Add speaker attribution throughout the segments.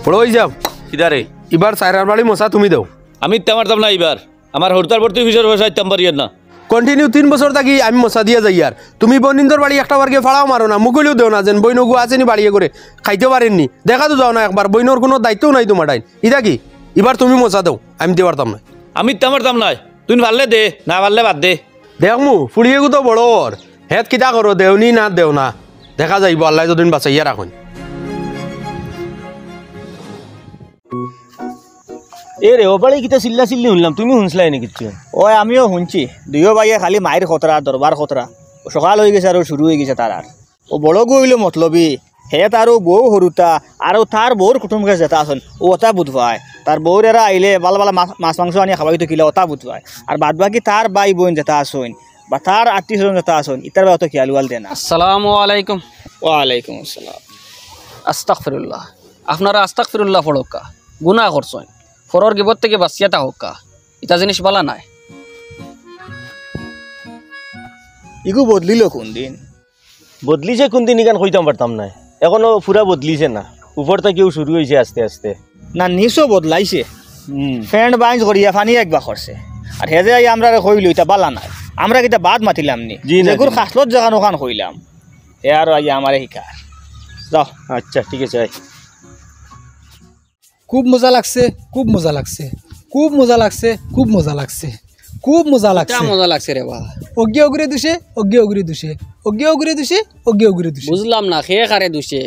Speaker 1: বড় হয়ে যাও
Speaker 2: কিদারে
Speaker 1: এবার সাইরার বাড়ি মশা তুমি দাও
Speaker 2: আমি তেমারতাম না এবার আমার হরতাল ভর্তি ফিসের পয়সা ইতাম পারিয়েন না
Speaker 1: কন্টিনিউ 3 বছর থাকি আমি মশা দিয়ে যাই আর তুমি বনিন্দর বাড়ি একটা বার গিয়ে ফাড়াও মারো না মুগলিও দেও না যেন বইনগু আসেনি বাড়িয়ে করে খাইতে পারেননি দেখা তো যাও না একবার বইনর কোনো দায়িত্বও নাই তোমার টাইম ইটা কি এবার তুমি মশা দাও আমি দিয়ে পারতাম না
Speaker 2: আমি তেমারতাম না তুই পারলে দে না পারলে বাদ দে
Speaker 1: দেখ মু ফুড়িয়ে তো বড়র হেত কিতা করো দেওনি না দেও না দেখা যাইব আল্লাহ যদিন বাঁচাইয়া রাখুন
Speaker 3: এ রে ও বাড়ি কিতা চিল্লা চিল্লি শুনলাম তুমি শুনছিলাই নি কিচ্ছু ও আমিও শুনছি দুইও ভাইয়ে খালি মায়ের খতরা দরবার খতরা সকাল হয়ে গেছে আর শুরু হয়ে গেছে তার আর ও বড় গো হইলো মতলবি হে তারও বউ হরুতা আর তার বউর কুটুম গেছে যেটা আসন ও ওটা বুধবায় তার বউর এরা আইলে ভালো ভালো মাছ মাংস আনিয়ে খাওয়াই তো কিলা ওটা বুধবায় আর বাদ বাকি তার বাই বোন যেটা আসন বা তার আত্মীয় স্বজন যেটা আসন ইতার বা অত খেয়ালওয়াল দেয় না।
Speaker 4: আসসালামু আলাইকুম।
Speaker 3: ওয়ালাইকুম আসসালাম।
Speaker 4: আস্তাগফিরুল্লাহ। আপনারা আস্তাগফিরুল্লাহ পড়কা গুনাহ করছেন ফরর গিবত থেকে বাঁচিয়া থাকা এটা জিনিস বালা নাই।
Speaker 3: ইগু বদলিল কোন দিন
Speaker 5: বদলিছে কোন দিন ইখান কইতাম পারতাম না এখনো পুরা বদলিছে না উপর থেকেও শুরু হয়েছে আস্তে আস্তে
Speaker 3: না নিশো বদলাইছে ফ্রেন্ড বাইন্স করিয়া ফানি একবার করছে আর হেজে আই আমরা কইল এটা বালা নাই আমরা কিটা বাদ মাতিলাম নি যেগুর খাসলত জাগানো খান কইলাম এ আর আই আমারে শিকার যাও।
Speaker 5: আচ্ছা ঠিক আছে
Speaker 6: খুব মজা লাগছে খুব মজা লাগছে খুব মজা লাগছে খুব মজা লাগছে খুব মজা লাগছে
Speaker 4: মজা লাগছে রে বা
Speaker 6: অজ্ঞে অগুরে দুষে অজ্ঞে অগুরে দুষে অজ্ঞে অগুরে দুষে অজ্ঞে অগুরে দুষে
Speaker 4: বুঝলাম না খেয়ে খারে দুষে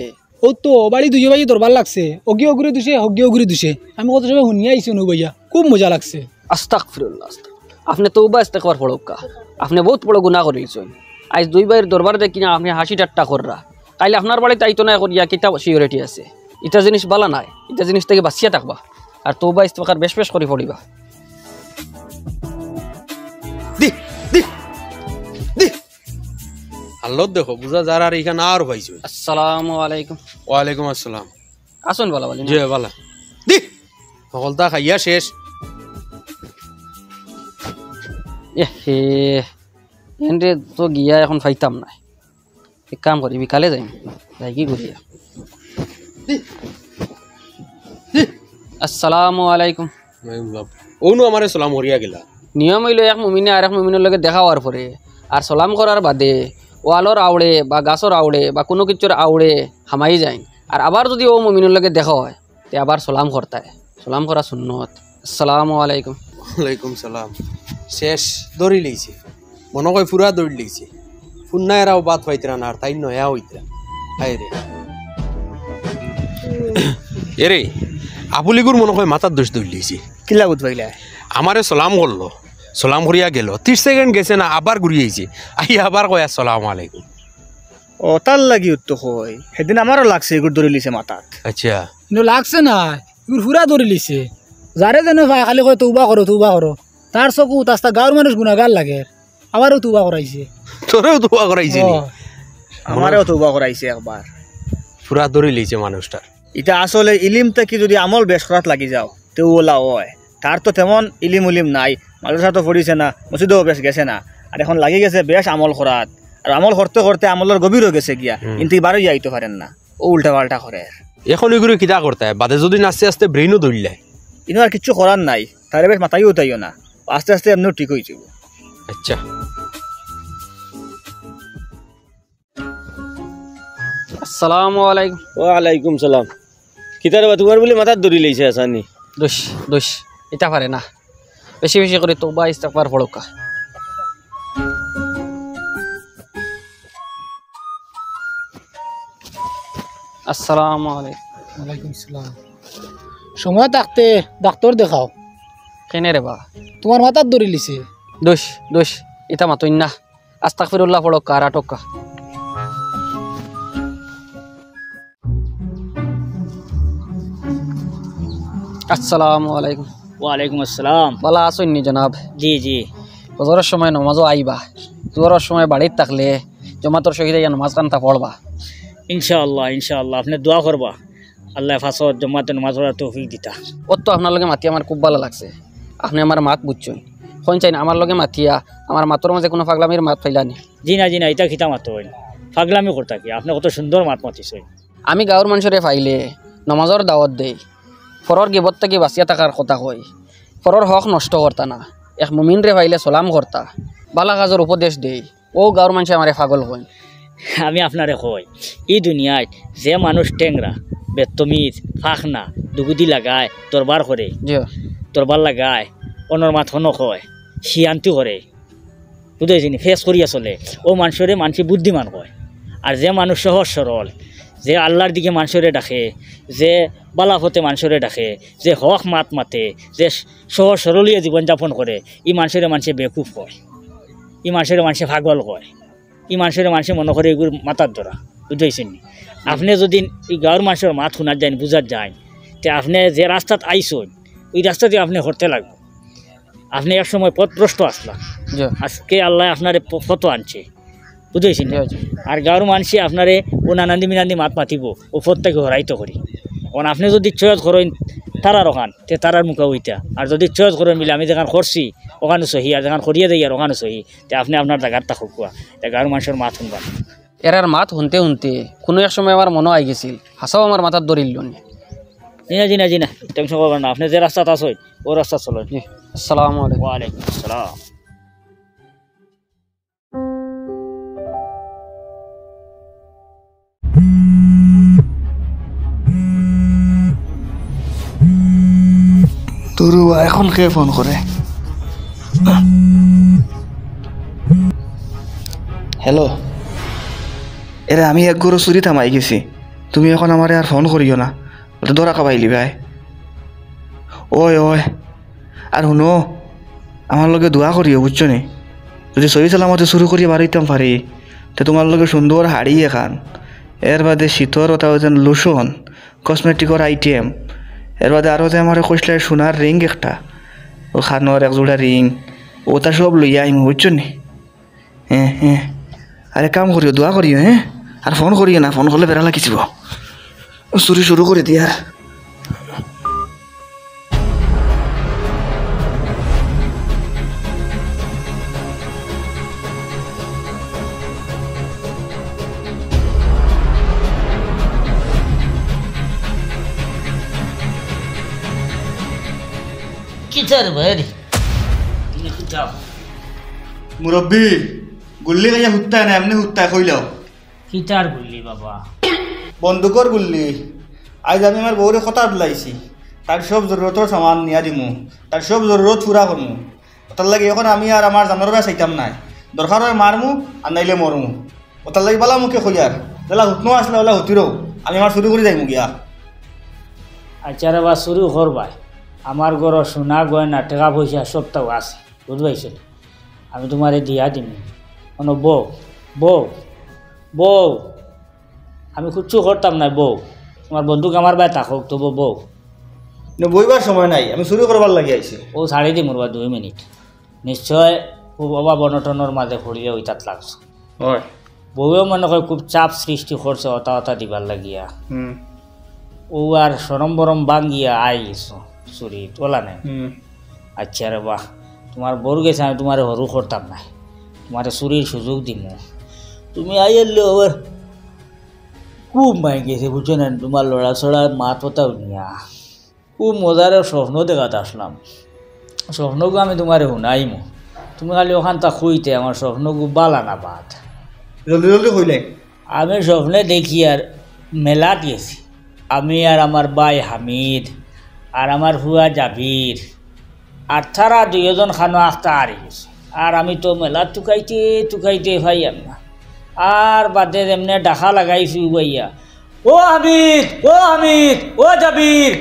Speaker 6: ও তো বাড়ি দুজে ভাই দরবার লাগছে অজ্ঞে অগুরে দুষে অজ্ঞে অগুরে দুষে আমি কত সময় শুনিয়ে আইছি নু ভাইয়া খুব মজা লাগছে।
Speaker 4: আস্তাগফিরুল্লাহ। আপনি তওবা ইস্তেগফার পড়কা আপনি বহুত বড় গুনাহ করেছেন আজ দুই ভাইয়ের দরবার দেখি না আপনি হাসি ঠাট্টা কররা কাইলে আপনার বাড়িতে আইতো না করিয়া কিতা সিকিউরিটি আছে এটা জিনিস বালা নাই এটা জিনিস থেকে বাঁচিয়া থাকবা আর তওবা ইস্তেগফার বেশ বেশ করে পড়িবা।
Speaker 1: দি দি দি আল্লাহ দেখো বুঝা যার আর এখানে আর পাইছো।
Speaker 4: আসসালামু আলাইকুম।
Speaker 1: ওয়ালাইকুম আসসালাম।
Speaker 4: আসুন বালা বালি
Speaker 1: জি বালা দি সকলটা খাইয়া শেষ।
Speaker 4: হে এনরে তো গিয়া এখন ফাইতাম না এক কাম করি বিকালে যাই যাই কি করিয়া। আসসালামু আলাইকুম।
Speaker 1: ওনু আমারে সালাম হরিয়া গেলা
Speaker 4: নিয়ম হইল এক মুমিনে আর এক মুমিনের লগে দেখা হওয়ার পরে আর সালাম করার বাদে ওয়ালর আউড়ে বা গাছর আউড়ে বা কোনো কিছুর আউড়ে হামাই যায় আর আবার যদি ও মুমিনের লগে দেখা হয় তে আবার সালাম করতায় সালাম করা সুন্নত। আসসালামু আলাইকুম।
Speaker 1: ওয়ালাইকুম সালাম। শেষ দৌড়ি লইছে মনে কয় পুরা দৌড়ি লইছে ফুন্না এরাও বাদ পাইতরা না আর তাই নয়া হইতরা হায় রে এরে আবুলিগুর মনে হয় মাথার দোষ দৌড় লইছে
Speaker 3: কিলা বুধ ভাইলা
Speaker 1: আমারে সালাম করলো সালাম করিয়া গেল 30 সেকেন্ড গেছে না আবার ঘুরিয়ে আইছে আই আবার কয় আসসালামু আলাইকুম।
Speaker 3: ও তার লাগি তো কই সেদিন আমারও লাগছে এগুলো ধরে লিছে মাথাত।
Speaker 1: আচ্ছা
Speaker 6: কিন্তু লাগছে না এগুলো ফুরা ধরে লিছে যারে যেন ভাই খালি কয় তৌবা করো তার চকু তাস্তা গাঁৱৰ মানুষ গুণাগার লাগে আমারও তৌবা করাইছে
Speaker 1: তোরেও দোয়া করাইছে নি
Speaker 3: আমারও তৌবা করাইছে একবার
Speaker 1: পুরা ধরে লইছে মানুষটার।
Speaker 3: এটা আসলে ইলিম থেকে যদি আমল বেশ করাত লাগি যাও তো ওলা হয় তার তো তেমন ইলিম উলিম নাই মাদ্রাসা তো পড়িছে না মসজিদেও বেশ গেছে না আর এখন লাগি গেছে বেশ আমল করাত আর আমল করতে করতে আমলের গভীর হয়ে গেছে গিয়া কিন্তু এবারও যাইতে পারেন না ও উল্টা পাল্টা করে
Speaker 1: এখন এগুলো কিতা করতে হয় বাদে যদি আস্তে আস্তে ব্রেইনও দৌড়লে
Speaker 3: ইনো আর কিচ্ছু করার নাই তারে বেশ মাথায়ও তাইও না আস্তে আস্তে এমনিও ঠিক হয়ে যাব।
Speaker 1: আচ্ছা
Speaker 4: আসসালামু আলাইকুম।
Speaker 5: ওয়ালাইকুম সালাম। কিতারে বা তোমার বলে মাথার দড়ি লইছে আসানি
Speaker 4: দোষ দোষ এটা পারে না বেশি বেশি করে তওবা ইস্তেগফার পড়কা। আসসালামু আলাইকুম।
Speaker 6: ওয়ালাইকুম সালাম। সময় থাকতে ডাক্তার দেখাও
Speaker 4: কেনে রে বা
Speaker 6: তোমার মাথার ধরে লিছে।
Speaker 4: দোষ দোষ এটা মাতইন না আস্তাগফিরুল্লাহ পড়কা আর আটকা। আসসালামু আলাইকুম।
Speaker 3: ওয়ালাইকুম আসসালাম।
Speaker 4: ভালো আছেন নি জনাব?
Speaker 3: জি জি।
Speaker 4: ফজরের সময় নামাজও আইবা জোহরের সময় বাড়িতে থাকলে জমাতর সহিত নামাজ কান্তা পড়বা
Speaker 3: ইনশাআল্লাহ ইনশাআল্লাহ আপনি দোয়া করবা আল্লাহ ফাঁসর জমাতে নামাজ পড়ার তৌফিক দিতা।
Speaker 4: ও তো আপনার লগে মাতি আমার খুব ভালো লাগছে আপনি আমার মাত বুঝছেন কোন চাই না আমার লগে মাতিয়া আমার মাতর মাঝে কোনো পাগলামির মাত ফাইলানি।
Speaker 3: জি না এটা খিতা মাতো পাগলামি করতা কি আপনি কত সুন্দর মাত মাতিছেন।
Speaker 4: আমি গাঁৱৰ মানুষরে ফাইলে নামাজর দাওয়াত দেই ফরর গিবত থেকে বাঁচিয়া থাকার কথা কই ফরর হক নষ্ট করতা না এক মুমিন রে পাইলে সালাম করতা বালা কাজের উপদেশ দেই ও গাঁৱৰ মানুষে আমারে পাগল কয়
Speaker 3: আমি আপনারে কই এই দুনিয়ায় যে মানুষ টেংরা বেতমিজ ফাঁকনা দুগুদি লাগায় দরবার করে
Speaker 4: জি
Speaker 3: দরবার লাগায় অনর মাথা নকয় শিয়ান্তি করে বুঝেছিনি ফেস করিয়া চলে ও মানুষরে মানুষ বুদ্ধিমান কয় আর যে মানুষ সহজ সরল যে আল্লাহর দিকে মানুষরে ডাকে যে বালাফতে মানুষরে ডাকে যে হক মাত মাতে যে সহজ সরলীয় জীবনযাপন করে এই মানুষরে মানুষে বেকুফ কয় এই মানুষের মানুষে পাগল কয় এই মানুষের মানুষে মনে করে এগুলো মাতার ধরা বুঝেছেন নি আপনি যদি এই গাঁৱৰ মানুষের মাত শোনার যান বুঝার যান তে আপনি যে রাস্তাত আইসন ওই রাস্তা দিয়ে আপনি হরতে লাগবে আপনি এক সময় পথভ্রষ্ট আসলাম
Speaker 4: জি
Speaker 3: আজকে আল্লাহ আপনারে ফত আনছে বুঝেছেন
Speaker 4: জি
Speaker 3: আর গাঁৱৰ মানুষে আপনারে ও নানান্দি মিনান্দি মাত মাতিব ও পথটাকে হরাইতে করি কারণ আপনি যদি চয়ত করেন তারার ওখান তে তারার মুখা ওইটা আর যদি চয়ত করেন মিলে আমি যেখান করছি ওখানে সহি আর যেখান করিয়ে দেই আর ওখানে সহি তে আপনি আপনার জায়গাটা খুকুয়া তে গাঁৱৰ মানুষের মাত শুনবান
Speaker 4: এরার মাত শুনতে শুনতে কোনো এক সময় আমার মনে আই গেছিল হাসাও আমার মাথার ধরিল
Speaker 3: জি না টেনশন করবেন না আপনি যে রাস্তাতে আসেন ও রাস্তা চলেন
Speaker 4: জি আসসালামু আলাইকুম
Speaker 3: ওয়ালাইকুম আসসালাম
Speaker 7: তোরু এখন কে ফোন করে? হ্যালো, এরে আমি এক গরু চুরি থামাই গেছি, তুমি এখন আমার আর ফোন করিও না, দরা কাবাইলি ভাই। ওই আর শুনো, আমার লগে দোয়া করিও বুঝছো নি, যদি সহি সালামতে শুরু করিয়া বাড়িতাম পারি তো তোমার লগে সুন্দর হাড়ি এখান, এর বাদে শীতর ওটা হচ্ছেন লোশন, কসমেটিকর আইটেম, এর বাদে আরও যে আমার কইসলাই সোনার রিং একটা, ও খানোর এক জোড়া রিং, ওটা সব লইয়া আইম বুঝছো নি। হ্যাঁ আরে কাম করিও, দোয়া করিও, হ্যাঁ আর ফোন করিও না, ফোন করলে বেড়া লাগিছিল, চুরি শুরু করে দিয়ার।
Speaker 3: কিটার ভাই
Speaker 7: মুরব্বী গুল্লি কাইয়া হুত্তায় না, এমনি হুত্তায় কইলাও।
Speaker 3: কিটার বললি বাবা?
Speaker 7: বন্দুকর গুল্লি। আজ আমি আমার বউরে কথা দিলাইছি, তার সব জরুরতর সামান নিয়া দিমু, তার সব জরুরত পুরা করমু। ওটার লাগে এখন আমি আর আমার জানোরা চাইতাম নাই, দরকার হয় মারমু আর নাইলে মরমু। ওটার লাগে বালা মুখে কইয়ার বেলা হুতনো আসলে ওলা হুতিরও আমি আমার শুরু করে যাইমু গিয়া।
Speaker 3: আচ্ছা রে বা শুরু করবাই, আমার ঘর সোনা গয়না টাকা পয়সা সবটাও আছে বুঝবাইছিল, আমি তোমারে দিয়া দিম। কোনো বউ আমি কিচ্ছু করতাম না, বউ তোমার বন্ধুক আমার বাই থাকুক তবু বউ
Speaker 7: বইবার সময় নাই, আমি শুরু করবার লাগে আইছি।
Speaker 3: ও ছাড়ি দিম বা 2 মিনিট, নিশ্চয় খুব অভাব অনটনের মাঝে পড়িয়া ওই তাত লাগছে।
Speaker 7: হয়
Speaker 3: বউও মনে হয় খুব চাপ সৃষ্টি করছে অতা দিবার লাগিয়া, ও আর সরম বরম বাঙ্গিয়া আই গেছো চুরি তোলা নাই। আচ্ছা রে বাহ, তোমার বড় গেছে, আমি তোমার হরু করতাম না, তোমার চুরির সুযোগ দিম। তুমি আইলে আবার খুব মাই গেছে বুঝছো না, তোমার লড়া ছড়া মাত পতাও নিয়া খুব মজার স্বপ্ন দেখাতে আসলাম। স্বপ্নগু আমি তোমার শুনাইমো, তুমি খালি ওখান তা খুঁইতে আমার স্বপ্নগু বালা না বাদ।
Speaker 7: জলদি জলদি কইলে।
Speaker 3: আমি স্বপ্নে দেখি আর মেলাত গেছি, আমি আর আমার ভাই হামিদ আর আমার হুয়া জাবির আর তারা 2 জন খানো আখতা হারি গেছে, আর আমি তো মেলা টুকাইতে ভাইয়াম না, আর বাদে এমনি ডাকা লাগাইছি ভাইয়া, ও হামিদ ও জাবির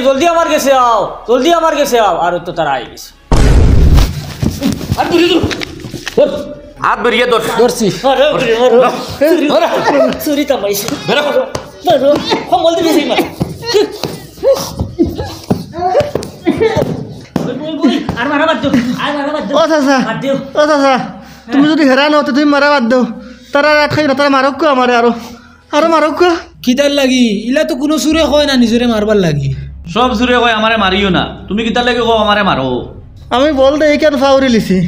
Speaker 3: জলদি আমার গেছে আও, আর তো তারা আই গেছে।
Speaker 2: হাত বেরিয়ে
Speaker 4: ধরছি
Speaker 3: চুরি তামাইছে কমল দিবি আর মারা বাদ
Speaker 7: ও চাচা তুমি যদি হেরা নতে তুমি মারা বাদ দাও, তারা খাই না, তারা মারক আমার আরো মারক।
Speaker 6: কিতার লাগি ইলা তো কোনো সুরে হয় না, নিজরে মারবার লাগি।
Speaker 2: সব জুড়ে কয় আমারে মারিও না, তুমি কিতার লাগে কো আমারে মারো।
Speaker 7: আমি বলতে এই কেন ফাউরি লিছি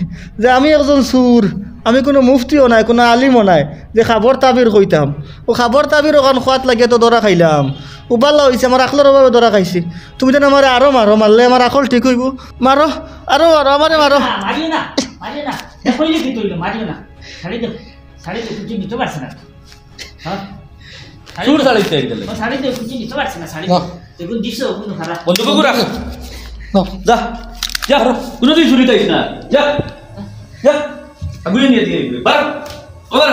Speaker 7: যে আমি একজন সুর,
Speaker 3: আমি কোনো মুফতিও নাই কোনো আলিমও নাই যে খাবর তাবির কইতাম ও খাবর তাবির ওখান খোয়াত লাগিয়ে তো দরা খাইলাম উবাল্লা হয়েছে আমার আখলার অভাবে দরা খাইছি তুমি যেন আমার আরো মারো মারলে আমার আখল ঠিক হইব মারো আরো মারো আমারে মারো
Speaker 8: মারিও না কইলে কি তৈল মারিও না শাড়ি দে কুচি নিতে পারছে না হ্যাঁ
Speaker 2: চুর চালাইতে আইতালে
Speaker 8: শাড়ি দে কুচি নিতে পারছে না শাড়ি দেখুন দিছো কোন খারাপ
Speaker 2: বন্ধুকে রাখ যা যা কোনোদিন চুরি তাইস না যা যা আগুয়ে নিয়ে দিয়ে বার ওবার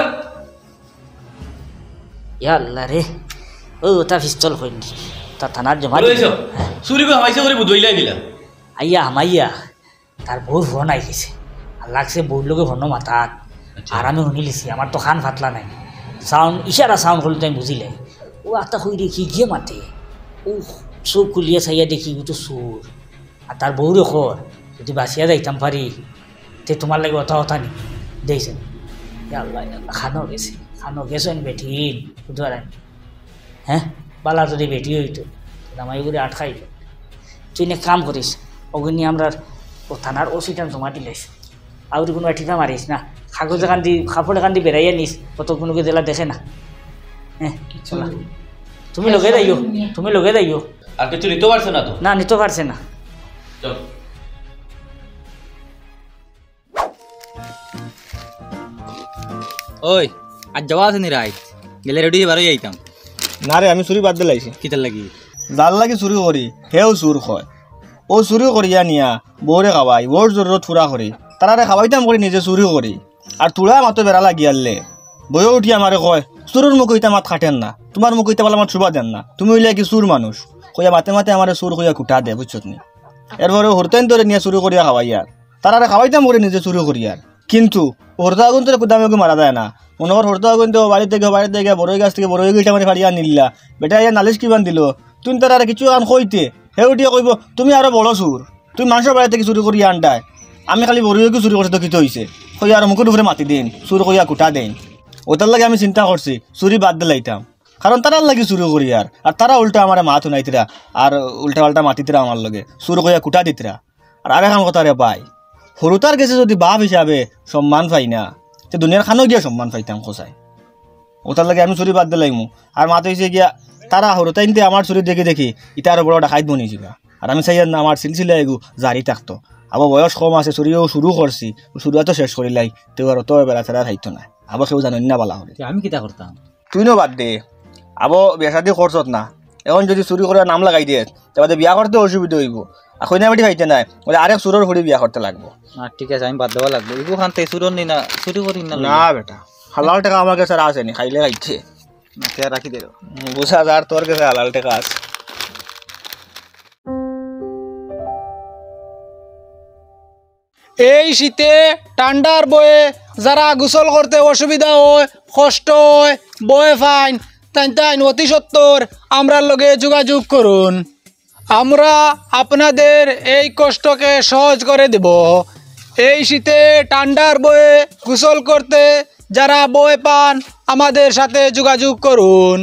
Speaker 8: ইয়া আল্লাহ রে ও তা পিস্তল কইন তা থানার জমা
Speaker 2: লইছো চুরি কো হামাইছে করে বুদইলাই গিলা
Speaker 8: আইয়া হামাইয়া তার বউর ফোন আইছে আর লাগছে বউর লোকে ফোন মাথাত আর আমি শুনিলিছি আমার তো খান ফাটলা নাই সাউন্ড ইশারা সাউন্ড হলে তাই বুঝিলে ও আত্মা হই দেখি গিয়ে মাতে ও চোখ খুলিয়া চাইয়া দেখি ও তো সুর আর তার বউরে খর যদি বাঁচিয়া যাইতাম পারি তে তোমার লাগে অত কথা নি দিয়েছেন আল্লাহ খানো গেছেন বেঠিন বুঝতে হ্যাঁ বালা যদি বেটি হইতো আমায় করে আটকাই তুই নে কাম করিস ওগুনি আমরা ও থানার ওসিটা জমা দিলেস আর কোনো ঠিকা মারিস না কাগজ এখান দিয়ে কাপড় এখান দিয়ে বেড়াইয়া নিস কত কোনোকে জেলা দেখে না হ্যাঁ তুমি লগে যাইও
Speaker 2: আর কিছু নিতে পারছে না তো
Speaker 8: না নিতে পারছে না
Speaker 2: চল
Speaker 9: ওই আজ যাওয়া আছে নি রাইত গেলে রেডি হয়ে বারোই আইতাম
Speaker 3: না রে আমি চুরি বাদ দিলাইছি
Speaker 9: কিতার লাগি
Speaker 3: যার লাগি চুরি করি হেও চুর হয় ও চুরি করিয়া নিয়া বউরে খাওয়াই ওর জরুরত ফুরা করি তারারে খাওয়াইতাম করি নিজে চুরি করি আর তুলা মাতো বেড়া লাগিয়ালে বয়ে উঠি আমারে কয় চুরের মুখ হইতে মাত খাটেন না তোমার মুখ হইতে বলে আমার ছুবা দেন না তুমি হইলে কি চুর মানুষ কইয়া মাতে মাতে আমার চুর কইয়া কুটা দে বুঝছত নি এরপরে হরতেন ধরে নিয়ে চুরি করিয়া খাওয়াইয়ার তারারে খাওয়াইতাম করি নিজে চুরি করিয়ার কিন্তু হরতা আগুন তোর কুদামে মারা যায় না মনে কর হরতা আগুন তো বাড়িতে গিয়ে বড়ই গাছ থেকে বড়ই গিয়ে আমার ফাড়িয়া নিলা বেটা ইয়া নালিশ কিমান দিল তুমি তারা কিছু আন কইতে হে উঠিয়া কইব তুমি আরো বড় চুর তুমি মানুষের বাড়ি থেকে চুরি করিয়া আনটাই আমি খালি বড়ইকে চুরি করছি তো কিতো হয়েছে কইয়া আর মুখের উপরে মাতি দিন চুর কইয়া কুটা দেন ওটার লাগে আমি চিন্তা করছি চুরি বাদ দিলাইতাম কারণ তারার লাগে চুরি করি আর তারা উল্টা আমার মাত শুনাইতরা আর উল্টা পাল্টা মাতিতরা আমার লগে চুর কইয়া কুটা দিতরা আর এখন কথা রে পাই সৰুতাৰ গেছে যদি বাপ হিসাবে সম্মান পাই না তে দুনিয়ার খানো গিয়া সম্মান পাইতাম খোঁচাই ওটার লাগে আমি চুরি বাদ দিলাইমু আর মাত হয়েছে গিয়া তারা সৰুতাইনতে আমার চুরি দেখি দেখি ইটা আরো বড় ডাকাইত বনিছিলা আর আমি চাই না আমার সিলসিলা এগু জারি থাকতো আবার বয়স কম আছে চুরিও শুরু করছি শুরু তো শেষ করিলাই তেও আর তো বেলা ছাড়া থাকতো না আবার কেউ জানি না বলা হলে
Speaker 9: আমি কিতা করতাম
Speaker 3: তুই নো বাদ দে আবো বেসাদি খরচত না এখন যদি চুরি করে নাম লাগাই দিয়ে তাহলে বিয়া করতে অসুবিধা হইব এখন না বেটি ভাইতে নাই বলে আরেক চুরের ফুড়ি বিয়া করতে লাগবো
Speaker 9: না ঠিক আছে আমি বাদ দেওয়া লাগবো এগু খান থেকে চুরন নি না চুরি করি না
Speaker 3: না বেটা হালাল টাকা আমার কাছে আসেনি খাইলে খাইছে
Speaker 9: রাখি দে
Speaker 3: বুঝা যার তোর কাছে হালাল টাকা আছে
Speaker 6: এই শীতে ঠান্ডার বয়ে যারা গোসল করতে অসুবিধা হয় কষ্ট হয় বয়ে ফাইন তাই অতি সত্তর আমরার লগে যোগাযোগ করুন আমরা আপনাদের এই কষ্টকে সহজ করে দেব এই শীতে ঠান্ডার বয়ে গোসল করতে যারা বয়ে পান আমাদের সাথে যোগাযোগ করুন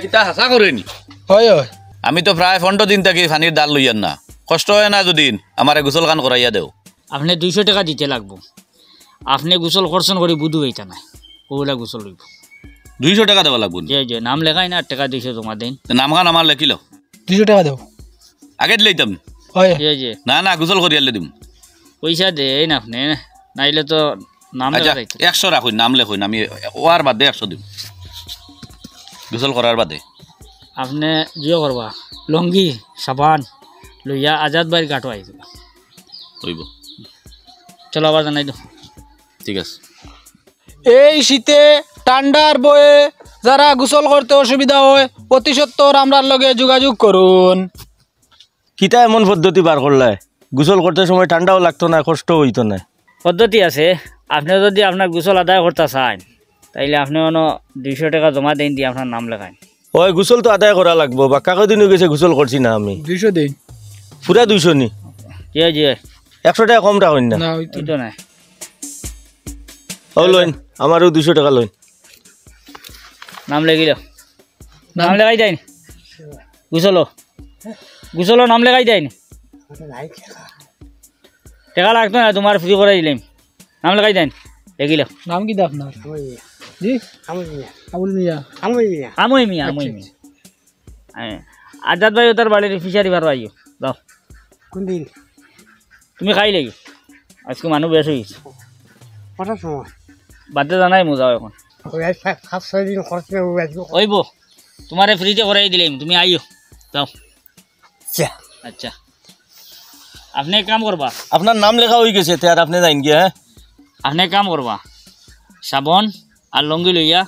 Speaker 2: কিতা হাসা করেনি
Speaker 6: হয় হয়
Speaker 2: আমি তো প্রায় 15 দিন থাকি পানির দাল লইয়ান না কষ্ট হয় না যদি আমারে গোসল খান করাইয়া দেও
Speaker 8: আপনি 200 টাকা দিতে লাগবো আপনি গোসল করছেন করে বুধু হইতা না ওগুলা গোসল হইব
Speaker 2: 200 টাকা দেওয়া লাগবো
Speaker 8: যে নাম লেখাই না টাকা 200 জমা দেন
Speaker 2: নাম খান আমার লেখিল
Speaker 6: 200 টাকা দেব
Speaker 2: আগে দিলাইতাম
Speaker 6: হয়
Speaker 8: যে
Speaker 2: না না গোসল করিয়ালে দিম
Speaker 8: পয়সা দেন আপনি নাইলে তো নাম
Speaker 2: আচ্ছা
Speaker 8: লেখা যাইতো
Speaker 2: 100 রাখুন নাম লেখুন আমি ওয়ার বাদে 100 দিম গোসল করার বাদে
Speaker 8: আপনি জিও করবা লঙ্গি সাবান লইয়া আজাদ বাড়ির গাটো আই যাবা
Speaker 2: হইব
Speaker 8: চলো আবার জানাই দাও
Speaker 2: ঠিক আছে
Speaker 6: এই শীতে ঠান্ডার বয়ে যারা গোসল করতে অসুবিধা হয় অতি সত্বর আমরার লগে যোগাযোগ করুন
Speaker 5: কিতা এমন পদ্ধতি বার করলাই গোসল করতে সময় ঠান্ডাও লাগতো না কষ্ট হইতো না
Speaker 8: পদ্ধতি আছে আপনি যদি আপনার গোসল আদায় করতে চান তাইলে আপনি কোনো 200 টাকা জমা দেন দিয়ে আপনার নাম লেখান
Speaker 5: ওই গোসল তো আদায় করা লাগবো বা কাকদিনও গেছে গোসল করছি না আমি
Speaker 6: 200 দিন
Speaker 5: পুরা 200 নি
Speaker 8: জি জি
Speaker 5: 100 টাকা কম রাখুন না
Speaker 6: না
Speaker 8: তো নাই
Speaker 5: ও লইন আমারও 200 টাকা লইন
Speaker 8: নাম লেখিল নাম লেখাই দেন গোসলো নাম লেখাই দেন টাকা লাগতো না তোমার ফ্রি করে দিলাম নাম লেখাই দেন দেখিল
Speaker 6: নাম কি দা আপনার জি আবুল মিয়া
Speaker 8: আমই মিয়া হ্যাঁ আজাদ ভাই তার বাড়ির ফিশারি বারো আইও যাও
Speaker 6: কোন দিন
Speaker 8: তুমি খাই লাগি আজকে মানুষ বেশ হয়েছে
Speaker 6: কটার সময়
Speaker 8: বাদে জানাই মজাও এখন
Speaker 6: সাত ছয় দিন খরচ
Speaker 8: ওইব তোমারে ফ্রিতে করাই দিলাম তুমি আইও যাও আচ্ছা আপনি এক কাম করবা
Speaker 5: আপনার নাম লেখা হয়ে গেছে তে আর আপনি যাইন গিয়া হ্যাঁ
Speaker 8: আপনি এক কাম করবা সাবন আর লঙ্গি লইয়া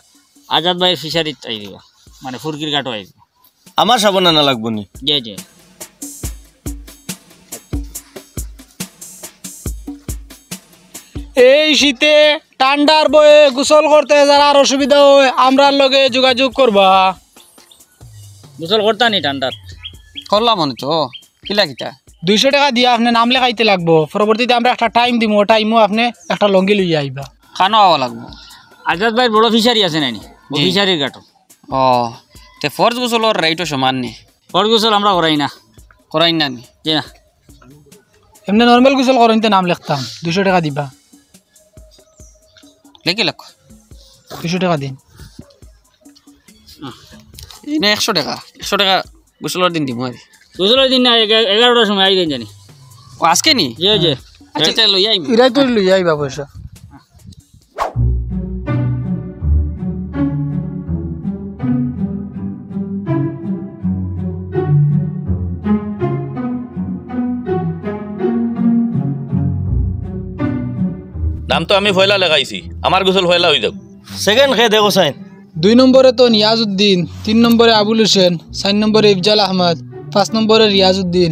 Speaker 8: আজাদ ভাইয়ের ফিশারিত আই দিবা মানে ফুরকির ঘাটও আইব
Speaker 5: আমার সাবান আনা লাগবো নি
Speaker 8: যে যে
Speaker 6: এই শীতে ঠান্ডার বয়ে গোসল করতে যারা আর অসুবিধা হয় আমরার লগে যোগাযোগ করবা
Speaker 8: গোসল করতা নি ঠান্ডাত
Speaker 4: করলাম মনে তো কিলা কিতা
Speaker 6: 200 টাকা দিয়ে আপনি নাম লেখাইতে লাগবো পরবর্তীতে আমরা একটা টাইম দিব টাইমও আপনি একটা লঙ্গি লইয়া আইবা
Speaker 4: খানো আওয়া লাগবো
Speaker 8: আজাদ ভাইয়ের বড় ফিশারি আছে নানি ও ফিশারির ঘাটও
Speaker 4: ও তে ফরজ গোসলর রাইটও সমান নি
Speaker 8: বড় গোসল আমরা করাই না
Speaker 4: করাই না নি
Speaker 8: যে না
Speaker 6: এমনি নর্মাল গোসল করেন নাম লিখতাম 200 টাকা দিবা
Speaker 4: লেখি লাখ
Speaker 6: 200 টাকা দিন
Speaker 4: না 100 টাকা গোসলর দিন দিব আর
Speaker 8: গোসলের দিন না 11টার সময় আই জানি
Speaker 4: ও আজকে নি
Speaker 8: যে যে
Speaker 4: আচ্ছা তাহলে লই আইমি
Speaker 6: ইরাই তো লইয়া আইবা পয়সা
Speaker 2: নাম তো আমি ফয়লা লাগাইছি আমার গোসল ফয়লা হয়ে যাও
Speaker 5: সেকেন্ড খেয়ে দেখো সাইন
Speaker 6: 2 নম্বরে তো নিয়াজউদ্দিন 3 নম্বরে আবুল হোসেন 4 নম্বরে ইফজাল আহমদ 5 নম্বরে রিয়াজউদ্দিন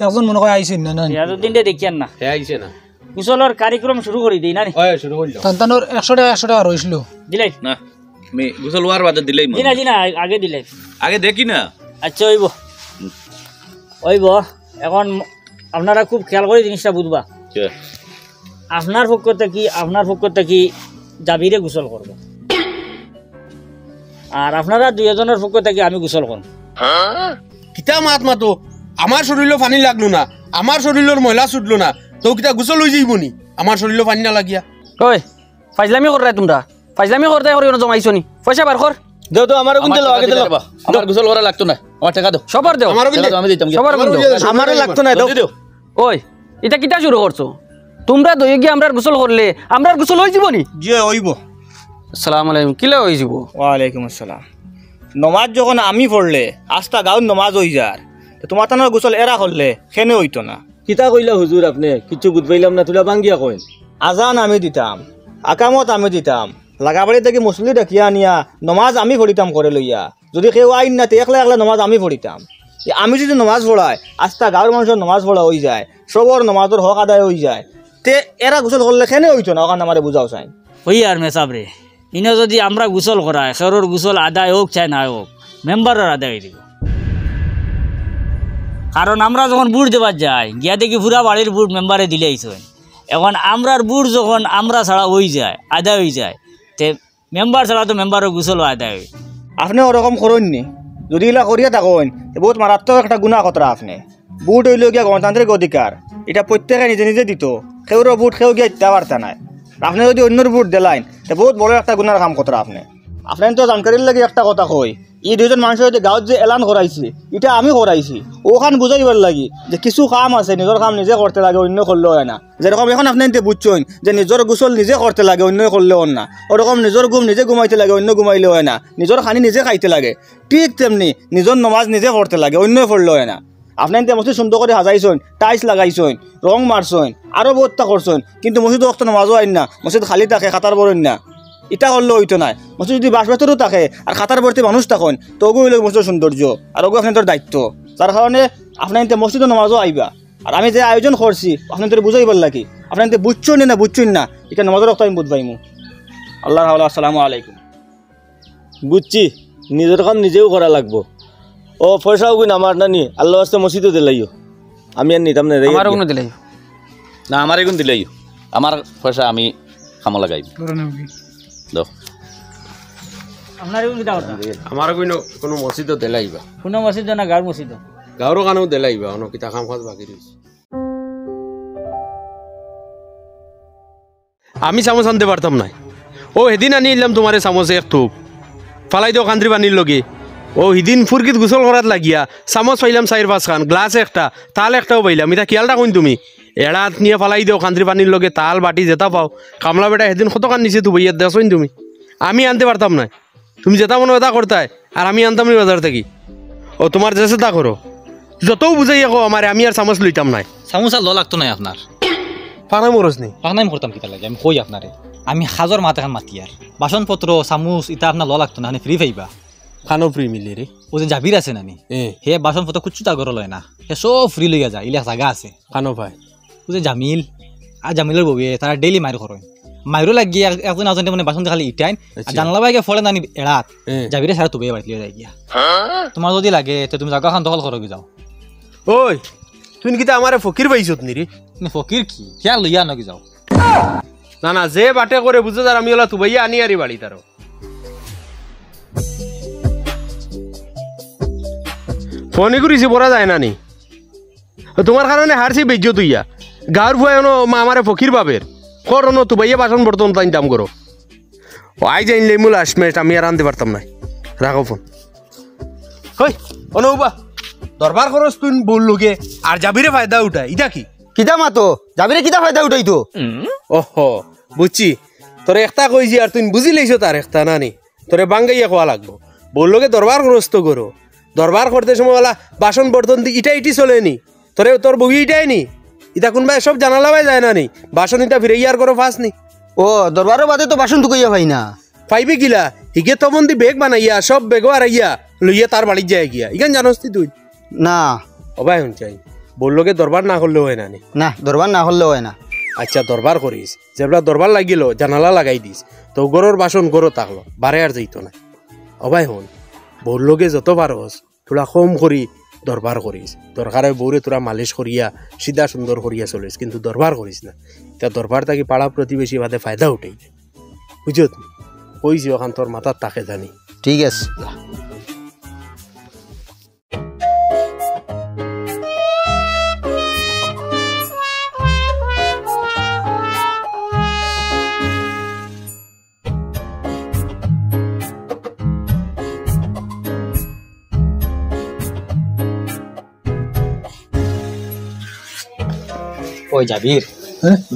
Speaker 6: এখন মনে হয় আইছেন না
Speaker 8: রিয়াজউদ্দিনটা দেখিয়ান না
Speaker 1: হে আইছে না
Speaker 8: গোসলের কার্যক্রম শুরু করে দেই না নি
Speaker 1: হয় শুরু করলো
Speaker 6: তান্তানোর 100 টাকা রইছিল
Speaker 8: দিলাই
Speaker 2: না আমি গোসল হওয়ার বাদে দিলেই
Speaker 8: জিনা জিনা আগে দিলাই
Speaker 2: আগে দেখি না
Speaker 8: আচ্ছা ওইব এখন আপনারা খুব খেয়াল করে জিনিসটা বুঝবা আপনার পক্ষ থেকে জাবিরে গোসল করবো আর আপনারা 2 জনের পক্ষ থেকে আমি গোসল করব
Speaker 1: কিতা মাত মাতো আমার শরীরও পানি লাগলো না আমার শরীরের ময়লা ছুটলো না তো কিতা গোসল হয়ে যাইব নি আমার শরীরও পানি না লাগিয়া
Speaker 4: ওই ফাইজলামি কর রে তোমরা ফাইজলামি করতে করি না জমাইছো নি পয়সা বার কর
Speaker 5: দেও তো আমার কোন দিলো আগে দিলো
Speaker 2: আমার গোসল করা লাগতো না আমার টাকা দাও
Speaker 4: সবার দেও
Speaker 1: আমারও কিন্তু
Speaker 2: আমি দিতাম
Speaker 4: সবার বন্ধ
Speaker 5: আমারে লাগতো না দাও
Speaker 4: ওই এটা কিতা শুরু করছো তোমরা দই গিয়ে আমরা গোসল করলে আমরা গোসল হয়ে যাব নি
Speaker 3: জি হইব
Speaker 4: আসসালামু আলাইকুম কিলা হয়ে যাব
Speaker 3: ওয়ালাইকুম আসসালাম নমাজ যখন আমি পড়লে আস্তা গাঁও নমাজ হই যার তোমার তানোর গোসল এরা করলে সেনে হইতো না
Speaker 5: কিতা কইলা হুজুর আপনি কিছু বুঝ পাইলাম না তুলা বাঙ্গিয়া কইন
Speaker 3: আজান আমি দিতাম আকামত আমি দিতাম লাগাবাড়ি থেকে মুসলি ডাকিয়া নিয়া নমাজ আমি পড়িতাম করে লইয়া যদি কেউ আইন না তে একলা একলা নমাজ আমি পড়িতাম আমি যদি নমাজ পড়াই আস্তা গাঁৱৰ মানুষের নমাজ পড়া হয়ে যায় সবর নমাজের হক আদায় হয়ে যায় তে এরা গোসল করলে সেনে হইতো না ওখানে আমার বুঝাও চাই
Speaker 8: ওই আর মেসাব রে ইনো যদি আমরা গোসল করাই খেরোর গোসল আদায় হোক চাই না হোক মেম্বারের আদায় হয়ে দিব কারণ আমরা যখন বুট দেবার যাই গিয়া দেখি পুরা বাড়ির বুট মেম্বারে দিলে আইসেন এখন আমরার বুট যখন আমরা ছাড়া হয়ে যায় আদায় হয়ে যায় তে মেম্বার ছাড়া তো মেম্বারের গোসল আদায় হয়
Speaker 3: আপনি ওরকম করেননি যদি এগুলা করিয়া থাকেন বহুত মারাত্মক একটা গুণা কতরা আপনি বুট হইল গিয়া গণতান্ত্রিক অধিকার এটা প্রত্যেকে নিজে নিজে দিত সেউরও বুট সেউ গিয়া দিতে পারতা নাই আপনি যদি অন্যর বুট দিলাইন তো বহুত বড় একটা গুণার কাম কতরা আপনি আপনার তো জানকারির লাগে একটা কথা কই এই 2 জন মানুষের যে গাঁৱত যে এলান করাইছে এটা আমি করাইছি ওখান বুঝাইবার লাগি যে কিছু কাম আছে নিজের কাম নিজে করতে লাগে অন্য করলেও হয় না যেরকম এখন আপনি এতে বুঝছেন যে নিজের গোসল নিজে করতে লাগে অন্য করলেও না ওরকম নিজের ঘুম নিজে ঘুমাইতে লাগে অন্য ঘুমাইলেও হয় না নিজের খানি নিজে খাইতে লাগে ঠিক তেমনি নিজের নমাজ নিজে করতে লাগে অন্য করলেও হয় না আপনি এতে মসজিদ সুন্দর করে সাজাইছেন টাইলস লাগাইছেন রং মারছেন আরও বহুতটা করছেন কিন্তু মসজিদ অক্ত নমাজও আইন না মসজিদ খালি থাকে খাতার বরেন না এটা করলে হইতো না মসজিদ যদি বাসবাতরও থাকে আর খাতার ভর্তি মানুষ থাকেন তো ওগু হইলে মসজিদের সৌন্দর্য আর ওগু আপনাদের দায়িত্ব তার কারণে আপনার এতে মসজিদে নমাজও আইবা আর আমি যে আয়োজন করছি আপনাদের বুঝাইবার লাগি আপনার এতে বুঝছেন না বুঝছেন না এটা নমাজের রক্ত আমি বুঝবাইমু আল্লাহ আসসালামু আলাইকুম
Speaker 5: বুঝছি নিজের কাম নিজেও করা লাগবো ও পয়সাও কিন আমার নানি আল্লাহ আস্তে মসজিদও দিলাইও আমি আর নিতাম না
Speaker 4: আমার কোনো দিলাই
Speaker 2: না আমার এগুন দিলেই আমার পয়সা আমি খামো লাগাই দাও
Speaker 8: আপনার এগুলো কিতা কথা
Speaker 1: আমার কোনো মসজিদও দেলাইবা
Speaker 8: কোনো মসজিদ না গাঁৱৰ মসজিদ
Speaker 1: গাঁৱৰ কাৰণেও দেলাইবা অন্য কিতা কাম কাজ বাকি রয়েছে আমি চামচ আনতে পারতাম না। ও সেদিন আনি এলাম তোমারে চামচ এক থুপ ফালাই দিও কান্দ্রি পানির লগে। ও সেদিন ফুরকিত গোসল করাত লাগিয়া চামচ পাইলাম 4-5 খান, গ্লাস একটা, তাল একটাও পাইলাম। এটা খেয়ালটা কইন তুমি, এড়াত নিয়ে ফালাই দিও কান্দ্রি পানির লগে, তাল বাটি যেটা পাও। কামলা বেটা সেদিন কত কান নিচে তুই দেখছইন তুমি। আমি আনতে পারতাম না, তুমি যেটা মনে এটা করতাই আর আমি আনতাম নি বাজার থেকে। ও তোমার যেছে তা করো, যতও বুঝাই আকৌ আমার আমি আর চামচ লইতাম নাই।
Speaker 9: চামোচা ল লাগতো নাই আপনার
Speaker 1: পানা মরস নি
Speaker 9: পাহনাই করতাম কিতা লাগে আমি কই আপনারে আমি হাজর মাথা খান মাতি আর বাসনপত্র চামুচ ইটা আপনার ল লাগতো না ফ্রি পাইবা
Speaker 1: খানো ফ্রি মিলি রে।
Speaker 9: ও যে জাবির আছে নানি হে বাসনপত্র কুচু তাগর লয় না, হে সব ফ্রি লইয়া যায়, ইলা জায়গা আছে
Speaker 1: খানো ভাই।
Speaker 9: ও যে জামিল আর জামিলের বউয়ে তারা ডেইলি মাইর করেন, মাইরও লাগিয়ে একজন আজনটা মানে বাসন খালি ইটাইন জানলা বাইকে ফলে নানি এড়াত জাবিরে সারা তুবে বাড়ি লিয়ে যায় গিয়া। তোমার যদি লাগে তো তুমি জায়গা খান দখল করো যাও।
Speaker 1: ওই তুই কিতা আমারে ফকির পাইছত নি রে?
Speaker 9: ফকির কি খেয়া লইয়া নকি যাও।
Speaker 1: না না, যে বাটে করে বুঝে যার আমি ওলা তুবাইয়া আনি আরি বাড়ি তারও। ফোনই করিছি বলা যায় না নি, তোমার কারণে হারছি বেজ্য তুইয়া গাঁর ভুয়ানো মা আমারে ফকির বাবের করো তুবাইয়া বাসন বর্তন তাই দাম করো। ও আই জাইনলে মূল আসমেট আমি আর আনতে পারতাম না। রাখো ফোন। হই অনুবা দরবার খরচ তুই বললুকে আর যাবিরে ফায়দা উঠায় ইটা কি?
Speaker 3: কিতা মাতো যাবিরে কিতা ফায়দা উঠাইতো?
Speaker 1: ওহো বুঝছি, তোরে একটা কইছি আর তুই বুঝি লাইছ তার একটা নানি, তোরে বাঙ্গাইয়া খোয়া লাগবো। বললোকে দরবার খরচ তো করো, দরবার করতে সময় বলা বাসন বর্তন দি ইটা ইটি চলে নি, তোরে তোর বগি ইটাই নি, ইটা কোনবাই সব জানালাবাই যায় না নি, বাসন ইটা ফিরে ইয়ার করো ফাঁস নি।
Speaker 3: ও দরবারের বাদে তো বাসন টুকাইয়া ভাই না
Speaker 1: পাইবে গিলা হিগে তমন দি বেগ বানাইয়া সব বেগো আর ইয়া লইয়া তার বাড়ি যায় গিয়া ইখান জানোস তুই
Speaker 3: না?
Speaker 1: অবাই হন চাই বললোকে দরবার না করলে হয় না নি?
Speaker 3: না দরবার না হলে হয় না।
Speaker 1: আচ্ছা দরবার করিস, যেবলা দরবার লাগিল জানালা লাগাই দিস তো গরুর বাসন গরো থাকলো বারে আর যাইতো না। অবাই হন বললোকে যত পারস তোরা কম করি দরবার করিস, দরকারে বউরে তোরা মালিশ করিয়া সিধা সুন্দর করিয়া চলিস, কিন্তু দরবার করিস না। তা দরবার থাকি পাড়া প্রতিবেশী বাদে ফায়দা উঠেই বুঝত কইছি ওখান তোর মাথার তাকে জানি।
Speaker 3: ঠিক আছে
Speaker 9: ওই জাবির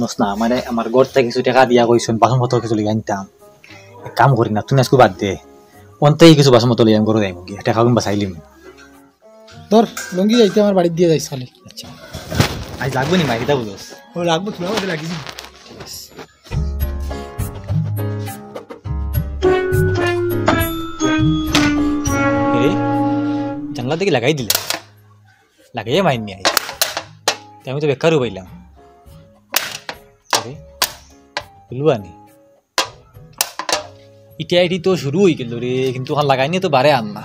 Speaker 9: নস না মানে আমার ঘর থেকে কিছু টাকা দিয়া কইছেন বাসনপত্র কিছু লিয়ে আনতাম, এক কাম করি না তুই আজকে বাদ দে অন্তেই কিছু বাসনপত্র লিয়ে আমি করে যাই মুখে টাকা কিন্তু বাঁচাইলিম।
Speaker 6: তোর লঙ্গি যাইতে আমার বাড়িতে দিয়ে যাইস খালি।
Speaker 9: আচ্ছা আজ লাগবে নি মাইকিটা বুঝোস?
Speaker 6: ও লাগবো তুই আমাদের লাগিয়েছি।
Speaker 9: জানলা থেকে লাগাই দিলে লাগাইয়া মাইন নি আই আমি তো বেকারও পাইলাম। বুঝবানি ইটা এটি তো শুরু হয়ে গেল রে, কিন্তু ওখান লাগাইনি তো বারে আন না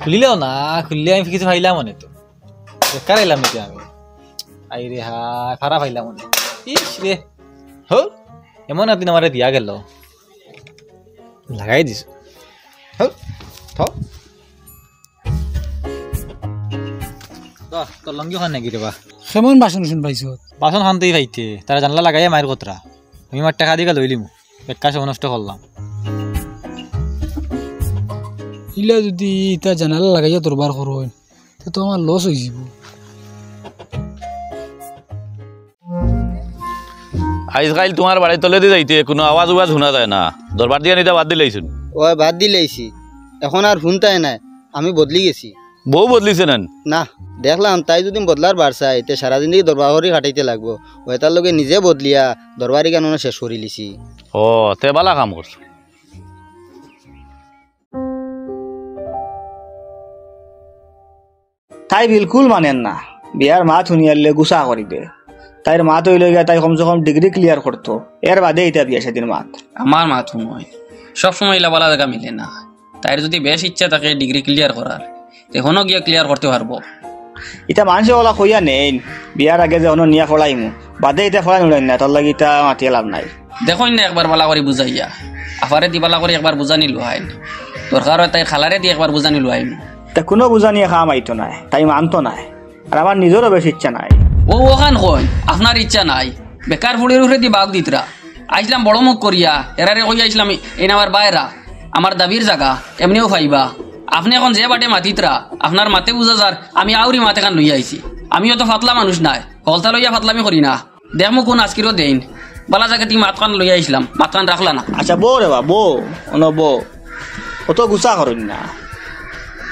Speaker 9: খুলিলেও না, খুললে আমি কিছু পাইলাম মনে তো বেকার আইলাম নাকি আমি। আই রে হায় ফারা পাইলাম মনে। ইস রে হো এমন একদিন আমার দিয়া গেল লাগাই দিস তোর লঙ্গি খান নাকি রে বা
Speaker 6: কেমন বাসন শুন পাইছ?
Speaker 9: বাসন খানতেই পাইতে তারা জানলা লাগাইয়া মায়ের কতরা আমি আমার টাকা দিকে লইলিম বেকার সব নষ্ট করলাম।
Speaker 6: ইলা যদি ইটা জানালা লাগাইয়া দরবার করো তো আমার লস হয়ে যাব।
Speaker 2: আজকাল তোমার বাড়ি তলে দিয়ে যাইতে কোনো আওয়াজ উওয়াজ শোনা যায় না, দরবার দিয়ে নিতে বাদ দিলাইছুন।
Speaker 3: ও বাদ দিলেইছি, এখন আর শুনতাই নাই, আমি বদলি গেছি।
Speaker 2: বউ বদলিছে নেন
Speaker 3: না দেখলাম তাই যদি বদলার বার চাই তে সারা জিন্দগি দরবারি খাটাইতে লাগবো, ওই তার লগে নিজে বদলিয়া দরবারি কেন শেষ করে লিছি।
Speaker 2: ও তে বালা কাম করছো।
Speaker 3: তাই বিলকুল মানেন না, বিয়ার মা শুনিয়ালে গুসা করিবে। তাইর মা তৈল গিয়া তাই কমসে কম ডিগ্রি ক্লিয়ার করতো, এর বাদে এটা বিয়া সেদিন মাত।
Speaker 4: আমার মা তো নয়, সবসময় লাবালা জায়গা মিলে না। তাইর যদি বেশ ইচ্ছা থাকে ডিগ্রি ক্লিয়ার করার এখনও গিয়া ক্লিয়ার করতে পারবো।
Speaker 3: এটা মানুষে ওলা কইয়া নেই বিয়ার আগে যে অন্য নিয়া ফলাইমু, বাদে এটা ফলাই নুড়াই না, তোর লাগি এটা মাতিয়ে লাভ নাই।
Speaker 4: দেখুন না একবার বালা করে বুঝাইয়া আফারে দি বালা করে একবার বুঝানি লোহাইন, দরকার হয় তাই খালারে দিয়ে একবার বুঝানি লোহাইন।
Speaker 3: তা কোনো বুঝা নিয়ে খাওয়া মাইতো নাই, তাই মানতো নাই, আর আমার নিজেরও বেশ ইচ্ছা নাই।
Speaker 4: ও ওখান কই আপনার ইচ্ছা নাই, বেকার ফুড়ির উপরে দিয়ে বাঘ দিতরা আইসলাম বড় মুখ করিয়া এরারে কই আইসলাম এই আমার বাইরা আমার দাবির জায়গা এমনিও ফাইবা আপনি এখন যে বাটে মাতিতরা আপনার মাতে বুঝা যার আমি আউরি মাতে খান লইয়া আইছি আমিও তো ফাতলা মানুষ নাই কলতা লইয়া ফাতলামি করি না দেখমু কোন আজকিরও দেন বালা জায়গা তুমি মাত খান লইয়া আইসলাম মাত খান রাখলা না
Speaker 3: আচ্ছা বউ রে বা বউ বউ অত গুছা করুন না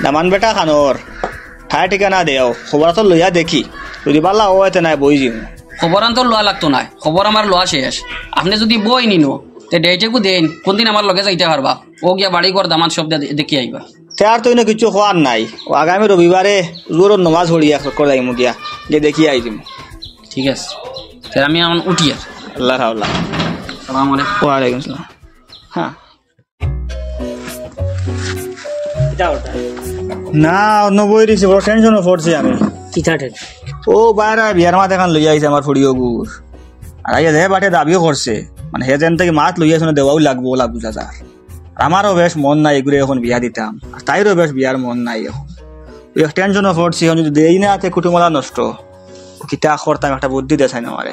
Speaker 3: দামান বেটা খানোর ঠাই ঠিকানা দেও খবর তো লইয়া দেখি যদি বালা ও এতে নাই বই যাম
Speaker 4: খবর আন তো লোয়া লাগতো না খবর আমার লোয়া শেষ আপনি যদি বই নিনো তে ডেটেকু দেন কোনদিন আমার লগে যাইতে পারবা ও গিয়া বাড়ি ঘর দামান সব দেখি আইবা
Speaker 3: তে আর তো কিছু হওয়ার নাই ও আগামী রবিবারে জোর নমাজ হড়িয়া করে যাইমু গিয়া গিয়ে দেখি আই যাম
Speaker 4: ঠিক আছে তাহলে আমি এখন উঠি আর
Speaker 3: আল্লাহ রাউলা
Speaker 4: আসসালামু আলাইকুম
Speaker 3: ওয়ালাইকুম আসসালাম হ্যাঁ না অন্য বই দিছি বড় টেনশনও পড়ছি আমি
Speaker 8: কিতাটেন
Speaker 3: ও বাইরা বিয়ার মাথা এখন লইয়া আইছে আমার ফুড়িও গুর আর আইয়া হে বাটে দাবিও করছে মানে হে যেন থেকে মাত লইয়া শুনে দেওয়াও লাগবো ওলা বুঝা যার আমারও বেশ মন নাই এগুলো এখন বিয়া দিতাম আর তাইরও বেশ বিয়ার মন নাই এখন এক টেনশনও পড়ছি এখন যদি দেই না হাতে কুটুমলা নষ্ট কিতা করতাম একটা বুদ্ধি দেখাই না আমারে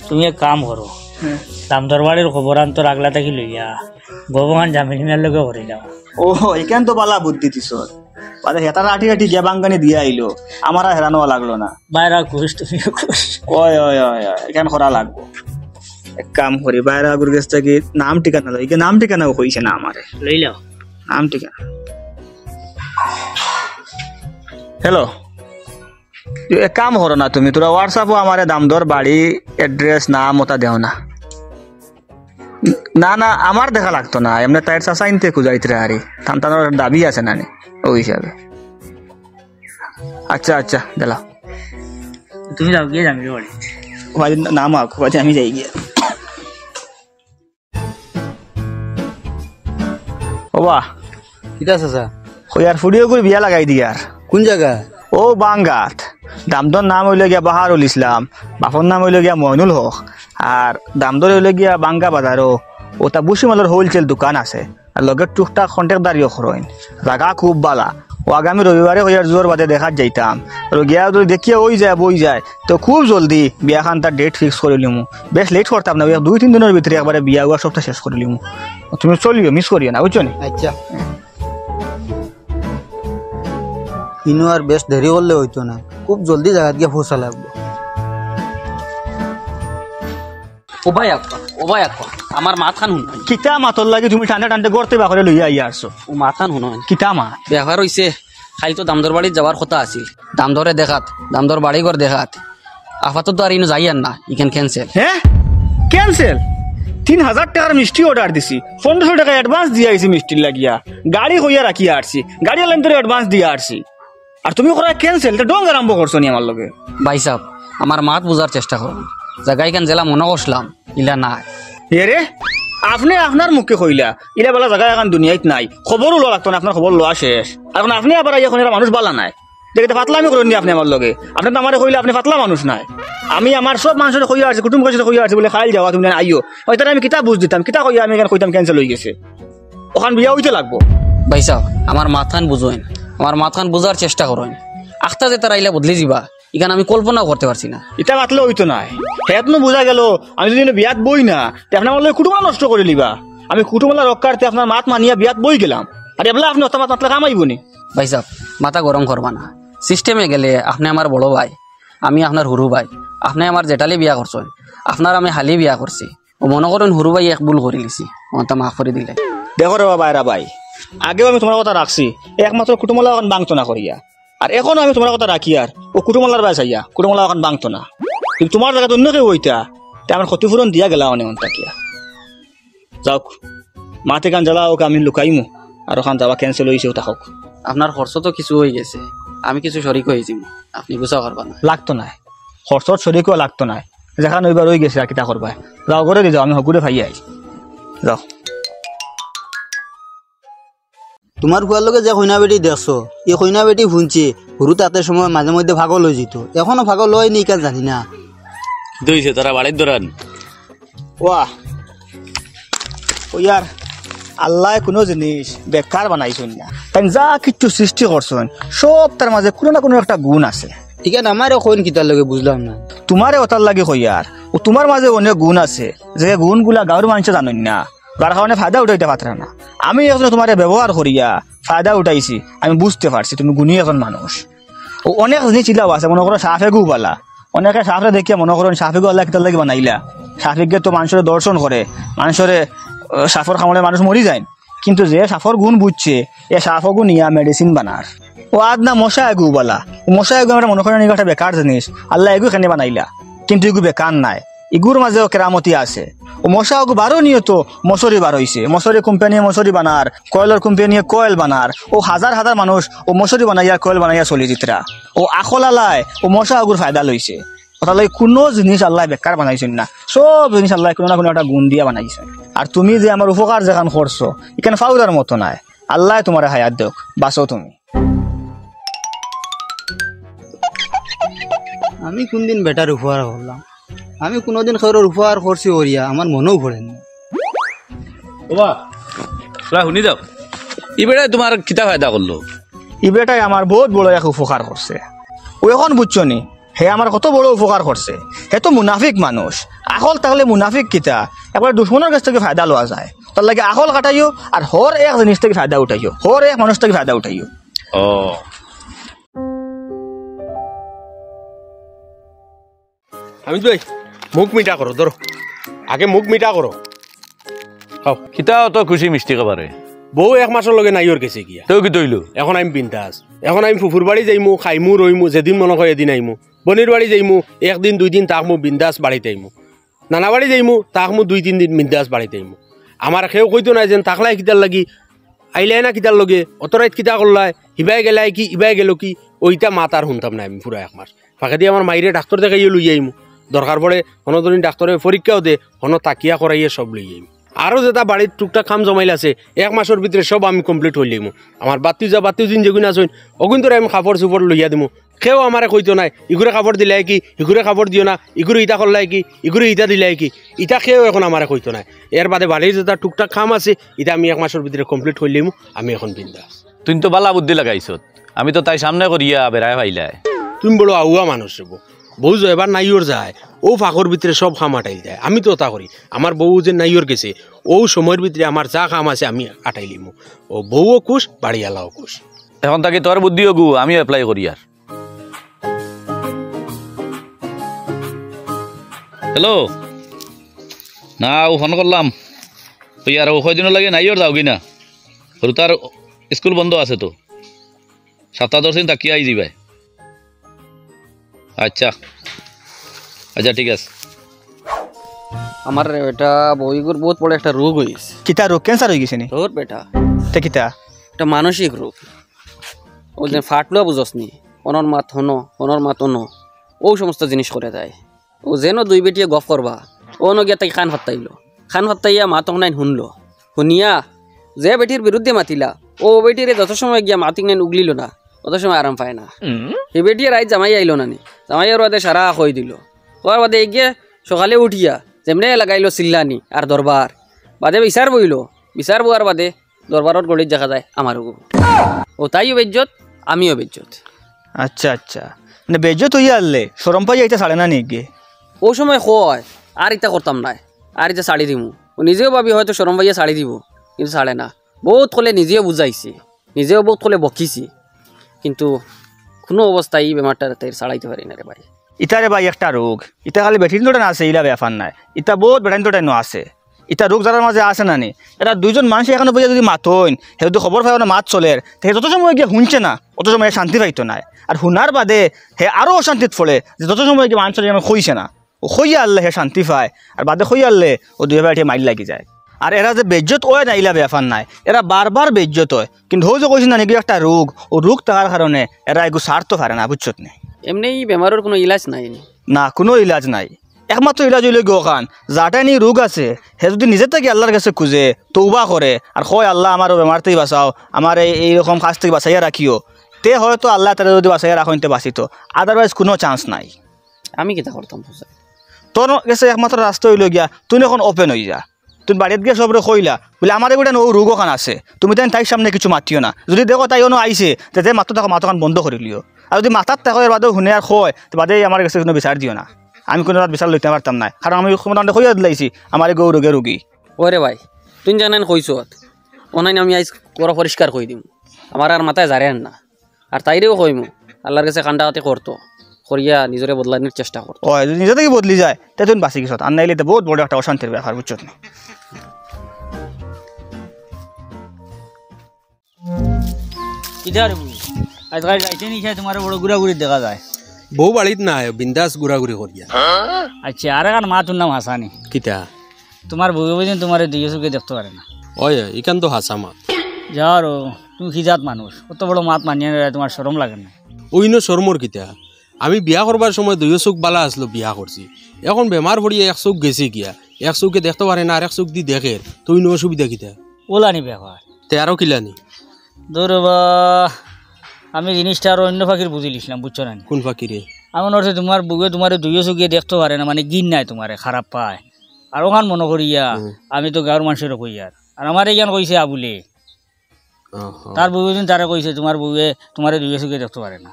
Speaker 8: তুমি এক কাম করো দাম দরবারের খবর আন তো রাগলা থাকি লইয়া ভগবান জামিনিয়ার লগে করে যাও
Speaker 3: ও এখান তো বালা বুদ্ধি দিছ মানে হেতারা আঠি আঠি গিয়া বাঙ্গানি দিয়ে আইলো আমার আর হেরানো লাগলো না
Speaker 8: বাইরা খুশ তুমি খুশ
Speaker 3: ওই ওই ওই এখান করা লাগবো এক কাম করি বাইরে আগুর গেছে কি নাম ঠিকানা লই নাম ঠিকানাও কইছে না আমারে
Speaker 8: লই লাও
Speaker 3: নাম ঠিকানা হ্যালো এক কাম করো না তুমি তোরা হোয়াটসঅ্যাপও আমারে দাম দর বাড়ি অ্যাড্রেস নাম ওটা দেও না না না আমার দেখা লাগতো না এমনি টাইট সাইনতে খুঁজাইতে আরে তার দাবি আছে না ওই হিসাবে আচ্ছা আচ্ছা দিলাম
Speaker 8: তুমি যাও গিয়ে জামি বাড়ি
Speaker 3: নাম আঁকো আমি যাই গিয়ে ও বাহ
Speaker 1: ঠিক আছে স্যার
Speaker 3: ওই আর ফুডিও করে বিয়া লাগাই দি আর
Speaker 1: কোন জায়গা
Speaker 3: ও বাঙ্গাত দামদর নাম হইলে গিয়া বাহারুল ইসলাম বাপর নাম হইলে গিয়া মইনুল হক আর দামদর হইলে গিয়া বাঙ্গা বাজারও ওটা বুসিমালের হোলসেল দোকান আছে আর লগে টুকটাক কন্ট্যাক্টদারিও করেন জায়গা খুব বালা ও আগামী রবিবারে হইয়ার জোর বাদে দেখাত যাইতাম আর গিয়া যদি দেখিয়ে ওই যায় বই যায় তো খুব জলদি বিয়াখান তার ডেট ফিক্স করে লিমু বেশ লেট করতাম না 2-3 দিনের ভিতরে একবারে বিয়া হওয়ার সবটা শেষ করে লিমু তুমি চলিও মিস করিও না বুঝছো নি
Speaker 1: আচ্ছা ইনো আর বেশ দেরি করলে হইতো না খুব জলদি জায়গা গিয়ে পৌঁছা লাগবে
Speaker 4: ও ভাই আকবা আমার মাত খান হুন
Speaker 3: কিতা মাতর লাগে তুমি টানতে টানতে গড়তে বাকরে লইয়া আইয়া আসছো
Speaker 4: ও মাত খান হুন
Speaker 3: কিতা মা
Speaker 4: ব্যবহার হইছে খালি তো দামদর বাড়ি যাওয়ার কথা আছিল দামদরে দেখাত দামদর বাড়ি ঘর দেখাত আপাতত আর ইনো যাই আর না ইখান ক্যান্সেল
Speaker 3: হ্যাঁ ক্যান্সেল 3000 টাকার মিষ্টি অর্ডার দিছি 1500 টাকা অ্যাডভান্স দিয়ে আইছি মিষ্টির লাগিয়া গাড়ি হইয়া রাখিয়া আসছি গাড়ি লাইন ধরে অ্যাডভান্স দিয়ে আসছি আর তুমি করা ক্যান্সেল তো ডং আরম্ভ করছো নি আমার লগে
Speaker 4: ভাই সাহেব আমার মাত বোঝার চেষ্টা করুন জায়গায় কেন জেলা মনে করছিলাম ইলা নাই
Speaker 3: এরে আপনি আপনার মুখে কইলা ইলা বেলা জায়গা এখন দুনিয়াত নাই খবরও লওয়া লাগতো না আপনার খবর লওয়া শেষ এখন আপনি আবার এখন এরা মানুষ বালা নাই দেখতে পাতলামি করেন নি আপনি আমার লগে আপনি তো আমার কইলে আপনি পাতলা মানুষ নাই আমি আমার সব মানুষের কইয়া আছে কুটুম কাছে কইয়া আছে বলে খাইল যাওয়া তুমি আইও হয়তো আমি কিতা বুঝ দিতাম কিতা কইয়া আমি এখানে কইতাম ক্যান্সেল হয়ে গেছে ওখান বিয়া হইতে লাগবো
Speaker 4: ভাই সাহেব আমার মাথান বুঝোয়েন আমার মাথান বোঝার চেষ্টা করেন আখতা যে তারা ইলা বদলে যাবা এখানে আমি কল্পনাও করতে পারছি না
Speaker 3: এটা মাতলে হইতো নাই হেতনো বোঝা গেল আমি যদি বিয়াত বই না আপনার আমার কুটুমলা নষ্ট করে লিবা আমি কুটুমলা রক্ষার্থে আপনার মাত মানিয়া বিয়াত বই গেলাম আর এবলা আপনি অত মাতলা কামাইব নি
Speaker 4: ভাই সাহেব মাথা গরম করবা না সিস্টেমে গেলে আপনি আমার বড় ভাই আমি আপনার হুরু ভাই আপনি আমার জেঠালি বিয়া করছেন আপনার আমি হালি বিয়া করছি ও মনে করেন হুরু ভাই এক ভুল করে লিছি ওটা মাফ করে দিলে
Speaker 3: দেখো রে বাইরা ভাই আগেও আমি তোমার কথা রাখছি একমাত্র কুটুমলা এখন বাংতো না করিয়া আর এখনো আমি তোমার কথা রাখি আর ও কুটুমলার বাই চাইয়া কুটুমলা এখন বাংতো না কিন্তু তোমার জায়গা অন্য কেউ হইতা তা আমার ক্ষতিপূরণ দিয়া গেলা অনেক তাকিয়া যাওক মাতে গান জ্বালা ওকে আমি লুকাইমু আর ওখান যাওয়া ক্যান্সেল হয়েছে ওটা হোক
Speaker 4: আপনার খরচ তো কিছু হয়ে গেছে আমি কিছু শরিক হয়েছি আপনি গুছা করবা না
Speaker 3: লাগতো না খরচর শরীরকেও লাগতো না যেখানে ওইবার রয়ে গেছে আর কিতা করবা যাও করে দিয়ে যাও আমি হকুরে ভাই আই যাও
Speaker 1: তোমার খুয়ার লগে যে কইনা বেটি দেখছো এই কইনা বেটি শুনছি সরু তাতে সময় মাঝে মধ্যে ভাগল লই যেত এখনো ভাগল লয় নি কেন জানি না
Speaker 2: দইছে তারা বাড়ির দরান
Speaker 3: ওয়া ওয়ার আল্লাহ কোনো জিনিস বেকার বানাইছেন না তাই যা কিছু সৃষ্টি করছেন সব তার মাঝে কোনো না কোনো একটা গুণ আছে
Speaker 1: ঠিক আছে আমারও কইন কিতার লগে বুঝলাম না
Speaker 3: তোমারে ওটার লাগে কইয়ার ও তোমার মাঝে অনেক গুণ আছে যে গুণগুলা গাঁর মানুষে জানেন না, যার কারণে ফায়দা উঠাইতে পারতাম না। আমি এখন তোমার ব্যবহার করিয়া ফায়দা উঠাইছি, আমি বুঝতে পারছি তুমি গুণী এখন মানুষ। ও অনেক জিনিস চিলাও আছে, মনে করো সাফে গুবালা, অনেকে সাফে দেখিয়া মনে করেন সাফে গু আল্লাহ কিতার লাগি বানাইলা, সাফিকে তো মানুষের দর্শন করে, মানুষের সাফর খামলে মানুষ মরি যায়। কিন্তু যে সাফর গুণ বুঝছে এ সাফগু নিয়া মেডিসিন বানার। ও আজ না মশা এগু বলা, মশা এগু আমরা মনে করেন একটা বেকার জিনিস, আল্লাহ এগু এখানে বানাইলা, কিন্তু এগু বেকার নাই, ইগুর মাঝেও কেরামতি আছে। ও মশা এগু বারো নিয়ত মশারি বার হয়েছে, মশারি কোম্পানি মশারি বানার, কয়েলের কোম্পানি কয়েল বানার, ও হাজার হাজার মানুষ ও মশারি বানাইয়া কয়েল বানাইয়া চলি জিতরা। ও আখলালায় ও মশা এগুর ফায়দা লইছে। তাহলে কোনো জিনিস আল্লাহ বেকার বানাইছেন না, সব জিনিস আল্লাহ কোনো না কোনো একটা গুণ দিয়া বানাইছে। আর তুমি যে আমার উপকার যেখান করছো এখানে ফাউদার মতো নাই, আল্লাহ তোমার হায়াত দেখ, বাঁচো তুমি।
Speaker 10: আমি কোনদিন বেটার উপহার করলাম, আমি কোনোদিন খৈরের উপহার করছি ওরিয়া আমার মনেও পড়েন না।
Speaker 2: শুনি যাও, ই বেটাই তোমার কিতা ফায়দা করলো?
Speaker 3: ই বেটাই আমার বহুত বড় এক উপকার করছে। ও এখন বুঝছো নি হে আমার কত বড় উপকার করছে। হে তো মুনাফিক মানুষ, আখল তাহলে মুনাফিক কিতা একবার দুশ্মনের কাছ থেকে ফায়দা লওয়া যায়, তার লাগে আখল কাটাইও আর হর এক জিনিস থেকে ফায়দা উঠাইও, হর এক মানুষ থেকে ফায়দা উঠাইও।
Speaker 2: ও
Speaker 1: আমি তো মুখ মিঠা করো, ধরো আগে মুখ মিঠা করো। খাও।
Speaker 2: কিতা অত খুশি মিষ্টি খাবারে?
Speaker 1: বউ এক মাসের লগে নাইর গেছে গিয়া,
Speaker 2: তেও কি তৈল?
Speaker 1: এখন আমি বিন্দাস, এখন আমি ফুফুর বাড়ি যাইমু, খাইমু রইমু, যেদিন মনে হয় এদিন আইমু। বনির বাড়ি যাইমু, একদিন দুই দিন তাকমু বিন্দাস বাড়িতে আইমু। নানা বাড়ি যাইমু, তাকমু 2-3 দিন বিন্দাস বাড়িতে আইমু। আমার কেউ কইতো নাই যেন তাকলাই কিতার লাগি, আইলাই না কিতার লগে, অত রাত কিতা করলাই, হিবাই গেলাই কি ইবাই গেল কি, ওইটা মাতার শুনতাম না আমি পুরা এক মাস। ফাঁকে দিয়ে আমার মাইরে ডাক্তার দেখাইয়ে লই আইমু, দরকার পড়ে হনদিন ডাক্তারের পরীক্ষাও দে, হন তাকিয়া করাইয়ে সব লই আইমু। আরও যেটা বাড়ির টুকটাক কাম জমাইল আছে এক মাসের ভিতরে সব আমি কমপ্লিট হই লিমু। আমার বাতিও দিন যেগুলো আছেন অগুন তোরা আমি কাপড় চুপড় লইয়া দিমু। কেউ আমারে কইতো নাই ইগুরে কাপড় দিলাই কি, ইগুরে কাপড় দিও না, ইগুরে ইটা করলাই কি, ইগুরে ইটা দিলাই কি, ইটা কেউ এখন আমারে কইতো নাই। এর বাদে বাড়ির যেটা টুকটাক কাম আছে এটা আমি এক মাসের ভিতরে কমপ্লিট হই লিমু, আমি এখন বিন্দাস।
Speaker 2: তুই তো বালা বুদ্ধি লাগাইছ, আমি তো তাই সামনে করিয়া বেড়ায় পাইলাই।
Speaker 1: তুমি বড় আউয়া মানুষ রেবো, বউ যে এবার নাইয়র যায় ও ফাঁকর ভিতরে সব খাম আটাইল যায়। আমি তো তা করি, আমার বউ যে নাইয়র গেছে ও সময়ের ভিতরে আমার যা কাম আছে আমি আটাই লিমু। ও বউও খুশ, বাড়িওয়ালাও খুশ।
Speaker 2: এখন তাকে তোর বুদ্ধিও গু আমিও এপ্লাই করি। আর হ্যালো না, ও ফোন করলাম ওই আর কয়দিনও লাগে নাইয়র যাও কি না, হরু তার স্কুল বন্ধ আছে তো, 7-10 দিন তাকিয়ে আই দিবাই। আচ্ছা আচ্ছা ঠিক আছে।
Speaker 4: আমার এটা বইগুর বহুত বড় একটা রোগ হয়েছে।
Speaker 3: কিতা রোগ? ক্যান্সার হয়ে গেছে নি
Speaker 4: তোর বেটা?
Speaker 3: তে কিতা?
Speaker 4: এটা মানসিক রোগ। ও যে ফাটলো বুঝস নি, অনর মাত হনো অনর মাত অনো, ও সমস্ত জিনিস করে দেয়। ও যেন দুই বেটিয়ে গফ করবা, ও নগিয়া তাই খান ফাত্তাইলো, খান ফাত্তাইয়া মাত নাই শুনলো, শুনিয়া যে বেটির বিরুদ্ধে মাতিলা ও বেটিরে যত সময় গিয়া মাতিক নেন উগলিল না, অত সময় আরাম পায় না। সেই বেটিয়ে রাইত জামাই আইলো না নি, জামাইয়ের বাদে সারা কই দিল, কয়ার বাদে এগিয়ে সকালে উঠিয়া যেমনে লাগাইলো চিল্লানি আর দরবার, বাদে বিচার বইল, বিচার বোয়ার বাদে দরবারত গড়িত দেখা যায় আমার ও তাইও বেজ্জত আমিও বেজ্জত।
Speaker 3: আচ্ছা আচ্ছা, মানে বেজ্জত হইয়া আনলে সরম পাই যাইতে ছাড়ে না নাকি?
Speaker 4: ও সময় কয় আর ইটা করতাম নাই, আর ইটা শাড়ি দিমু। ও নিজেও ভাবি হয়তো সরম পাইয়া শাড়ি দিব, কিন্তু ছাড়ে না। বহুত কলে নিজেও বুঝাইছি, নিজেও বহুত কলে বকিছি, কিন্তু কোনো অবস্থায় এই বেমারটা তাই ছাড়াইতে পারি না রে ভাই।
Speaker 3: ইটারে ভাই একটা রোগ, ইটা খালি বেটিন তোটা না আছে ইলা ব্যাপার নাই, ইটা বহুত বেটাইন তোটাই ন আছে। ইটা রোগ যারা মাঝে আছে না নি, এটা দুইজন মানুষ এখানে বইয়া যদি মাতইন সে যদি খবর পাই না মাত চলের, সে যত সময় গিয়ে শুনছে না অত সময় শান্তি পাইতো নাই। আর শুনার বাদে হে আরও অশান্তিত ফলে যে যত সময় গিয়ে মানুষের যেন খইছে না, ও খইয়া আনলে হে শান্তি পায়, আর বাদে খইয়া আনলে ও দুই বাড়ি মাইল লাগি যায়। আর এরা যে বেজ্জত হয় না ইলা ব্যাপার নাই, এরা বারবার বেজ্জত হয়, কিন্তু হয়ে যে কইছে না নাকি একটা রোগ, ও রোগ থাকার কারণে এরা এগু সারতে পারে না, বুঝছত নি?
Speaker 4: এমনি বেমারের কোনো ইলাজ নাই
Speaker 3: না, কোনো ইলাজ নাই। একমাত্র ইলাজ হইলে গোখান যাটা নিয়ে রোগ আছে হে যদি নিজে থেকে আল্লাহর কাছে খুঁজে তৌবা করে আর কয় আল্লাহ আমার বেমার থেকে বাঁচাও, আমার এইরকম কাজ থেকে বাঁচাইয়া রাখিও, তে হয়তো আল্লাহ তারা যদি বাঁচাইয়া রাখতে বাঁচিত, আদারওয়াইজ কোনো চান্স নাই।
Speaker 4: আমি কিতা করতাম?
Speaker 3: তোর কাছে একমাত্র রাস্তা হইল গিয়া তুই এখন ওপেন হয়ে যা, তুমি বাড়িতে গিয়ে সবরে কইলা বলে আমার এগুলো ও রোগ ওখান আছে, তুমি তাই সামনে কিছু মাতিও না, যদি দেখো তাই অন্য আইসে তাতে মাত্র থাকো মাথাখান বন্ধ করে লিও, আর যদি মাথার থাকো এর বাদেও শুনে আর হয় তো বাদে আমার কাছে কোনো বিচার দিও না। আমি কোনো রাত বিচার লইতে পারতাম না, কারণ আমি মোটামুটি কইয়া দিলাইছি আমার গৌ রোগে রোগী।
Speaker 4: ওরে ভাই তুই জানেন কইছত অনাইন আমি আজ পুরো পরিষ্কার কই দিম, আমার আর মাথায় জারেন না। আর তাইরেও কইমু আল্লাহর কাছে কান্দাকাটি করতো, করিয়া নিজরে বদলানোর চেষ্টা করতো।
Speaker 3: ও যদি নিজে থেকে বদলি যায় তে তুমি বাঁচি গেছত, আর নাইলে তো বহুত বড় একটা অশান্তির ব্যাপার, বুঝছো না?
Speaker 8: ইধার আজকাল যাইতে নিশায় তোমার বড় ঘুরাঘুরি দেখা যায়।
Speaker 1: বউ বাড়িত না বিন্দাস ঘুরাঘুরি করিয়া।
Speaker 8: আচ্ছা আর এখন মা তোর নাম হাসানি,
Speaker 1: কিতা
Speaker 8: তোমার বউ বুঝেন তোমার দুই চোখে দেখতে পারে না।
Speaker 1: ওই ইকান তো হাসা মা।
Speaker 8: যাও আর তুমি খিজাত মানুষ, অত বড় মাত মানিয়ে তোমার শরম লাগে না?
Speaker 1: ওইনো শর্মর কিতা, আমি বিয়া করবার সময় দুই চোখ বালা আসলো, বিয়া করছি, এখন বেমার পড়িয়া এক চোখ গেছে গিয়া, এক চোখে দেখতে পারে না আর এক চোখ দি দেখে, তো ওইনো অসুবিধা কিতা?
Speaker 8: ওলানি ব্যাপার
Speaker 1: তে আরো কিলানি
Speaker 8: ধরবা আমি জিনিসটা আরো অন্য ফাঁকির বুঝিলিছিলাম, বুঝছো না?
Speaker 1: কোন ফাঁকিরে?
Speaker 8: আমার অর্থে তোমার বুকে তোমার দুই চোখে দেখতে পারে না, মানে গিন নাই তোমারে, খারাপ পায়। আর ওখান মনে করিয়া আমি তো গাঁর মানুষেরও কই আর আমার এইখান কইছে আবুলে, তার বউ দিন তারা কইছে তোমার বউয়ে তোমার দুই চোখে দেখতে পারে না।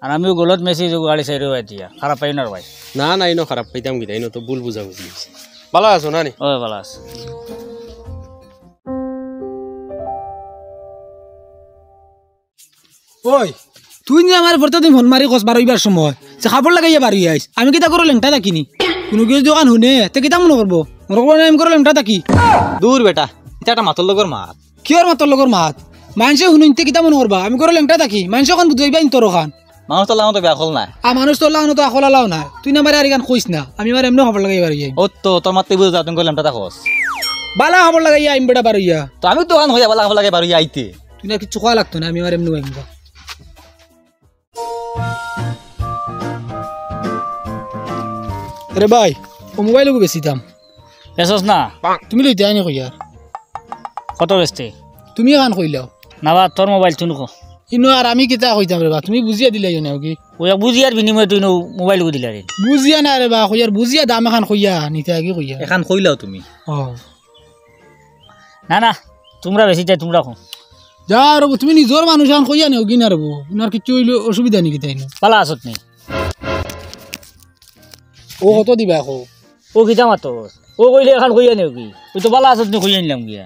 Speaker 8: আর আমিও গলত মেসেজ গাড়ি সাইডেও দিয়া খারাপ পাই না ভাই।
Speaker 1: না না ইনো খারাপ পাইতাম কিতা, ইনো তো ভুল বুঝা বুঝি। ভালো আছো না নি?
Speaker 8: ও ভালো আছে।
Speaker 6: ওই তুই যে আমার ভর্তা তুমি ফোন মারি কস বারইবার সময় যে খাবার লাগাইয়া বাড়ি আইস, আমি কিতা করো লেংটা থাকিনি, কোনো কিছু দোকান শুনে তে কিতা মনে করবো, মনে করবো না আমি করো লেংটা থাকি।
Speaker 9: দূর বেটা, এটা একটা মাতর লগর মাত।
Speaker 6: কিয়র মাতর লগর মাত? মানুষে শুনুন তে কিতা মনে করবা আমি করো লেংটা থাকি, মানুষ এখন বুঝাইবা তোর খান।
Speaker 9: মানুষ তো লাগানো তো বেকল নাই,
Speaker 6: আর মানুষ তোর লাগানো তো আকলা লাও না, তুই না মারে আর ইখান কইস না, আমি মারে এমনি খবর লাগাই বাড়ি যাই।
Speaker 9: ও তো তোর মাত্রে বুঝে যা, তুমি করলাম তা খোঁজ
Speaker 6: বালা খবর লাগাইয়া আমি বেটা বাড়িয়া,
Speaker 9: তো আমি দোকান হয়ে যাবো লাগাবো লাগে বারো আইতে।
Speaker 6: তুই না কিছু খাওয়া লাগতো না, আমি মারে এমনি বাইঙ্গা। আরে ভাই ও মোবাইল বেশি দাম
Speaker 8: বেসস না
Speaker 6: তুমি লইতে আইনি কইয়ার
Speaker 8: কত বেচতে?
Speaker 6: তুমি এখন কইলাও
Speaker 8: না বা তোর মোবাইল তুই নুকো
Speaker 6: ইনো আর আমি কিতা কইতাম রে বা, তুমি বুঝিয়া দিলাই না কি?
Speaker 8: ওই বুঝিয়ার বিনিময়ে তুই মোবাইল গো দিলা রে।
Speaker 6: বুঝিয়া না রে বা, কইয়ার বুঝিয়া দাম এখন কইয়া নিতে আগে কইয়া
Speaker 9: এখন কইলাও তুমি।
Speaker 6: ও
Speaker 8: না না তোমরা বেশি চাই তোমরা কো
Speaker 6: যা রব, তুমি নিজর মানুষ এখন কইয়া নেও কি না রব, উনার কিছু হইলো অসুবিধা নেই তাই না?
Speaker 8: পালা আসত নি
Speaker 6: ও কত দিবা এখন?
Speaker 8: ও কিতা মাতো ও কইলে এখন কইয়া নেও কি? ওই তো পালা আসত নি কইয়া নিলাম গিয়া।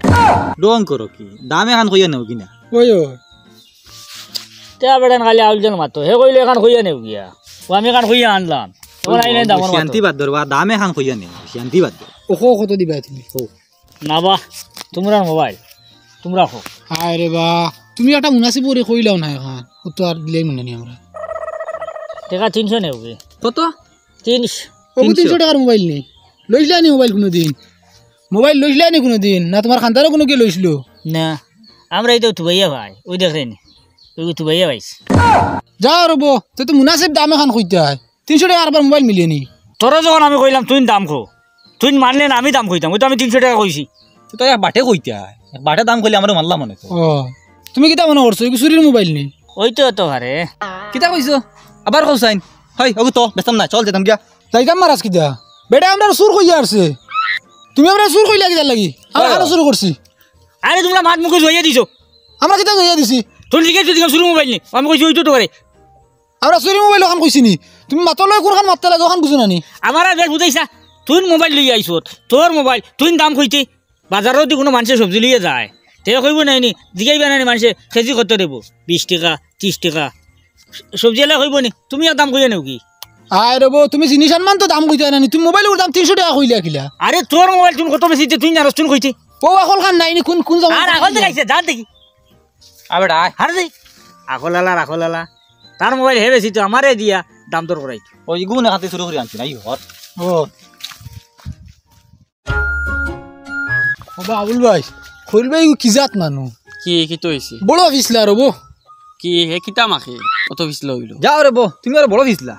Speaker 9: ডং করো কি দাম এখন কইয়া নেও কিনা?
Speaker 6: ওই ও
Speaker 8: তে বেটান খালি আউলজন মাতো হে কইলে এখন কইয়া নেও গিয়া, ও আমি এখন কইয়া আনলাম তোমার আইলে দাম
Speaker 9: শান্তি বাদ ধরবা, দাম এখন কইয়া নেও, শান্তি বাদ ধর।
Speaker 6: ও কত দিবা তুমি?
Speaker 8: না বা তোমরা মোবাইল তোমরা কো।
Speaker 6: আয় রে বা, তুমি একটা মুনাসিব করে কইলাও না এখন, ও তো আর দিলেই মনে নেই আমরা।
Speaker 8: টাকা 300 নেও কি?
Speaker 9: কত?
Speaker 8: 300।
Speaker 6: ও 300 টাকার মোবাইল নেই, লইছিলা নি মোবাইল কোনোদিন? মোবাইল লইছিলা নি কোনোদিন? না তোমার খানদারও কোনো কে লইছিল?
Speaker 8: না আমরা এই তো তুবাইয়া ভাই, ওই দেখেন ওই তুবাইয়া ভাইস।
Speaker 6: যা রব, তুই তো মুনাসিব দাম এখন কইতে হয়, 300 টাকা আর মোবাইল মিলিয়ে নি।
Speaker 8: তোরা যখন আমি কইলাম তুই দাম কো, তুই মানলে না আমি দাম কইতাম, ওই তো আমি 300 টাকা কইছি।
Speaker 9: তো এক বাটে কইতে হয়, এক বাটে দাম কইলে আমারও মানলাম মনে তো।
Speaker 6: ও তুমি কিতা মনে করছো এগুলো চুরির মোবাইল নেই?
Speaker 8: ওই তো তো হারে
Speaker 9: কিতা কইছো আবার কইছাইন? হয় ওগো তো বেস্তাম না, চল যেতাম গিয়া।
Speaker 6: তাই কাম মারাস কিতা বেটা, আমরা চুর কইয়া আসছে, তুমি আমরা চুর কইলা কিতা লাগি? আমরা কেন চুর করছি?
Speaker 8: আরে তোমরা মাত মুখে জইয়া দিছো,
Speaker 6: আমরা কিতা জইয়া দিছি?
Speaker 8: তুই লিখে তুই চুরি মোবাইল নি, আমি কইছি ওই তো করে
Speaker 6: আমরা চুরি মোবাইল ওখান কইছি নি? তুমি মাতর লয় কোনখান মারতে লাগে ওখান বুঝো না নি?
Speaker 8: আমার আর বেশ বুঝাইছা, তুই মোবাইল লই আইছো, তোর মোবাইল তুই দাম কইতে, বাজারও দি কোনো মানুষের সবজি লিয়ে যায় তে কইব নাই নি, জিগাইবা নাই মানুষে কেজি কত দেব, 20 টাকা 30 টাকা সবজি এলা কইব নি, তুমি এক দাম কইয়া নেও কি?
Speaker 6: আয় রব, তুমি জিনিস আনমান তো দাম কইতে না নি, তুমি মোবাইলের দাম 300 টাকা কইলা কিলা?
Speaker 8: আরে তোর মোবাইল তুমি কত বেশি তুই জানোস তুই কইতে?
Speaker 6: ও এখন খান নাই নি, কোন কোন জায়গা?
Speaker 8: আর আগল দেখাইছে যা দেখি
Speaker 9: আবার আয়
Speaker 8: হার দেই আকলালা তার মোবাইল হে বেশি তো আমারে দিয়া দাম দর করাই।
Speaker 9: ওই গুনে হাতে শুরু করে আনছি নাই হর।
Speaker 6: ও ও বাবুল ভাই কইল ভাই কি জাত মানু?
Speaker 4: কি কি তো হইছে?
Speaker 6: বড় অফিসলা রব,
Speaker 4: কি হে কিতা মাখে কত পিছলা হইল?
Speaker 9: যাও রে বো, তুমি আর বড় দিছিলা।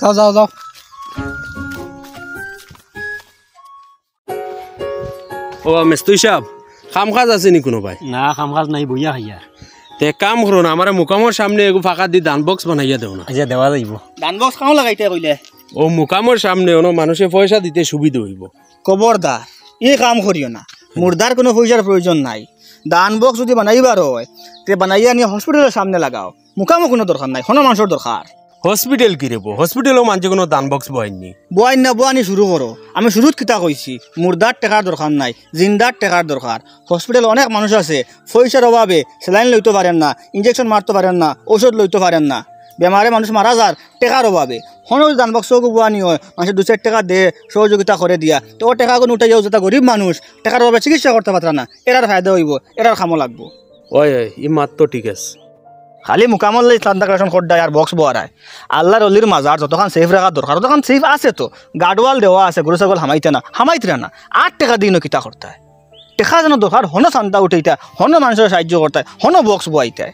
Speaker 6: যাও যাও যাও।
Speaker 1: ও মেস্তুই সাহেব, কাম কাজ আছে নি কোনো ভাই?
Speaker 4: না কাম কাজ নাই, বইয়া খাইয়া।
Speaker 1: তে কাম করো না, আমার মুকামর সামনে এগু ফাঁকা দি দান বক্স বানাইয়া দেও না।
Speaker 4: আচ্ছা দেওয়া যাইব।
Speaker 3: ডান বক্স কাও লাগাইতে কইলে?
Speaker 1: ও মুকামর সামনে ওনো মানুষে পয়সা দিতে সুবিধা হইব।
Speaker 3: খবরদার এই কাম করিও না, মুর্দার কোনো পয়সার প্রয়োজন নাই। দান বক্স যদি বানাইবার হয় তে বানাইয়া নিয়ে হসপিটালের সামনে লাগাও, মুকামো কোনো দরকার নাই, কোনো মানুষের দরকার।
Speaker 1: হসপিটাল কি রেবো হসপিটালও মানছে কোনো দান বক্স বয়নি
Speaker 3: বয়ান না বয়ানি শুরু করো আমি শুরুত কিতা কইছি মুর্দার টাকার দরকার নাই জিন্দার টাকার দরকার হসপিটাল অনেক মানুষ আছে পয়সার অভাবে স্যালাইন লইতে পারেন না ইঞ্জেকশন মারতে পারেন না ঔষধ লইতে পারেন না বেমারে মানুষ মারা যার টাকার অভাবে হনো দান বক্সকে বয়ানি হয় মানুষের 2-4 টাকা দে সহযোগিতা করে দিয়া তো ও টাকাগুলো উঠে যাও যেটা গরিব মানুষ টাকার অভাবে চিকিৎসা করতে পারে না এরার ফায়দা হইব এরার খামো লাগবো
Speaker 1: ওই ই মাত তো ঠিক আছে
Speaker 3: খালি মুকামল চান্দা কালেকশন করডায় আর বক্স বোয়ারায় আল্লাহর অলির মাজার যতক্ষণ সেফ রাখার দরকার ততক্ষণ সেফ আছে তো গার্ডওয়াল দেওয়া আছে গরু ছাগল হামাইতে না 8 টাকা দিনও কিতা করতে হয় টেকা যেন দরকার হনো চান্দা উঠাইতা হনো মানুষের সাহায্য করতে হয় হনো বক্স বয়াইতে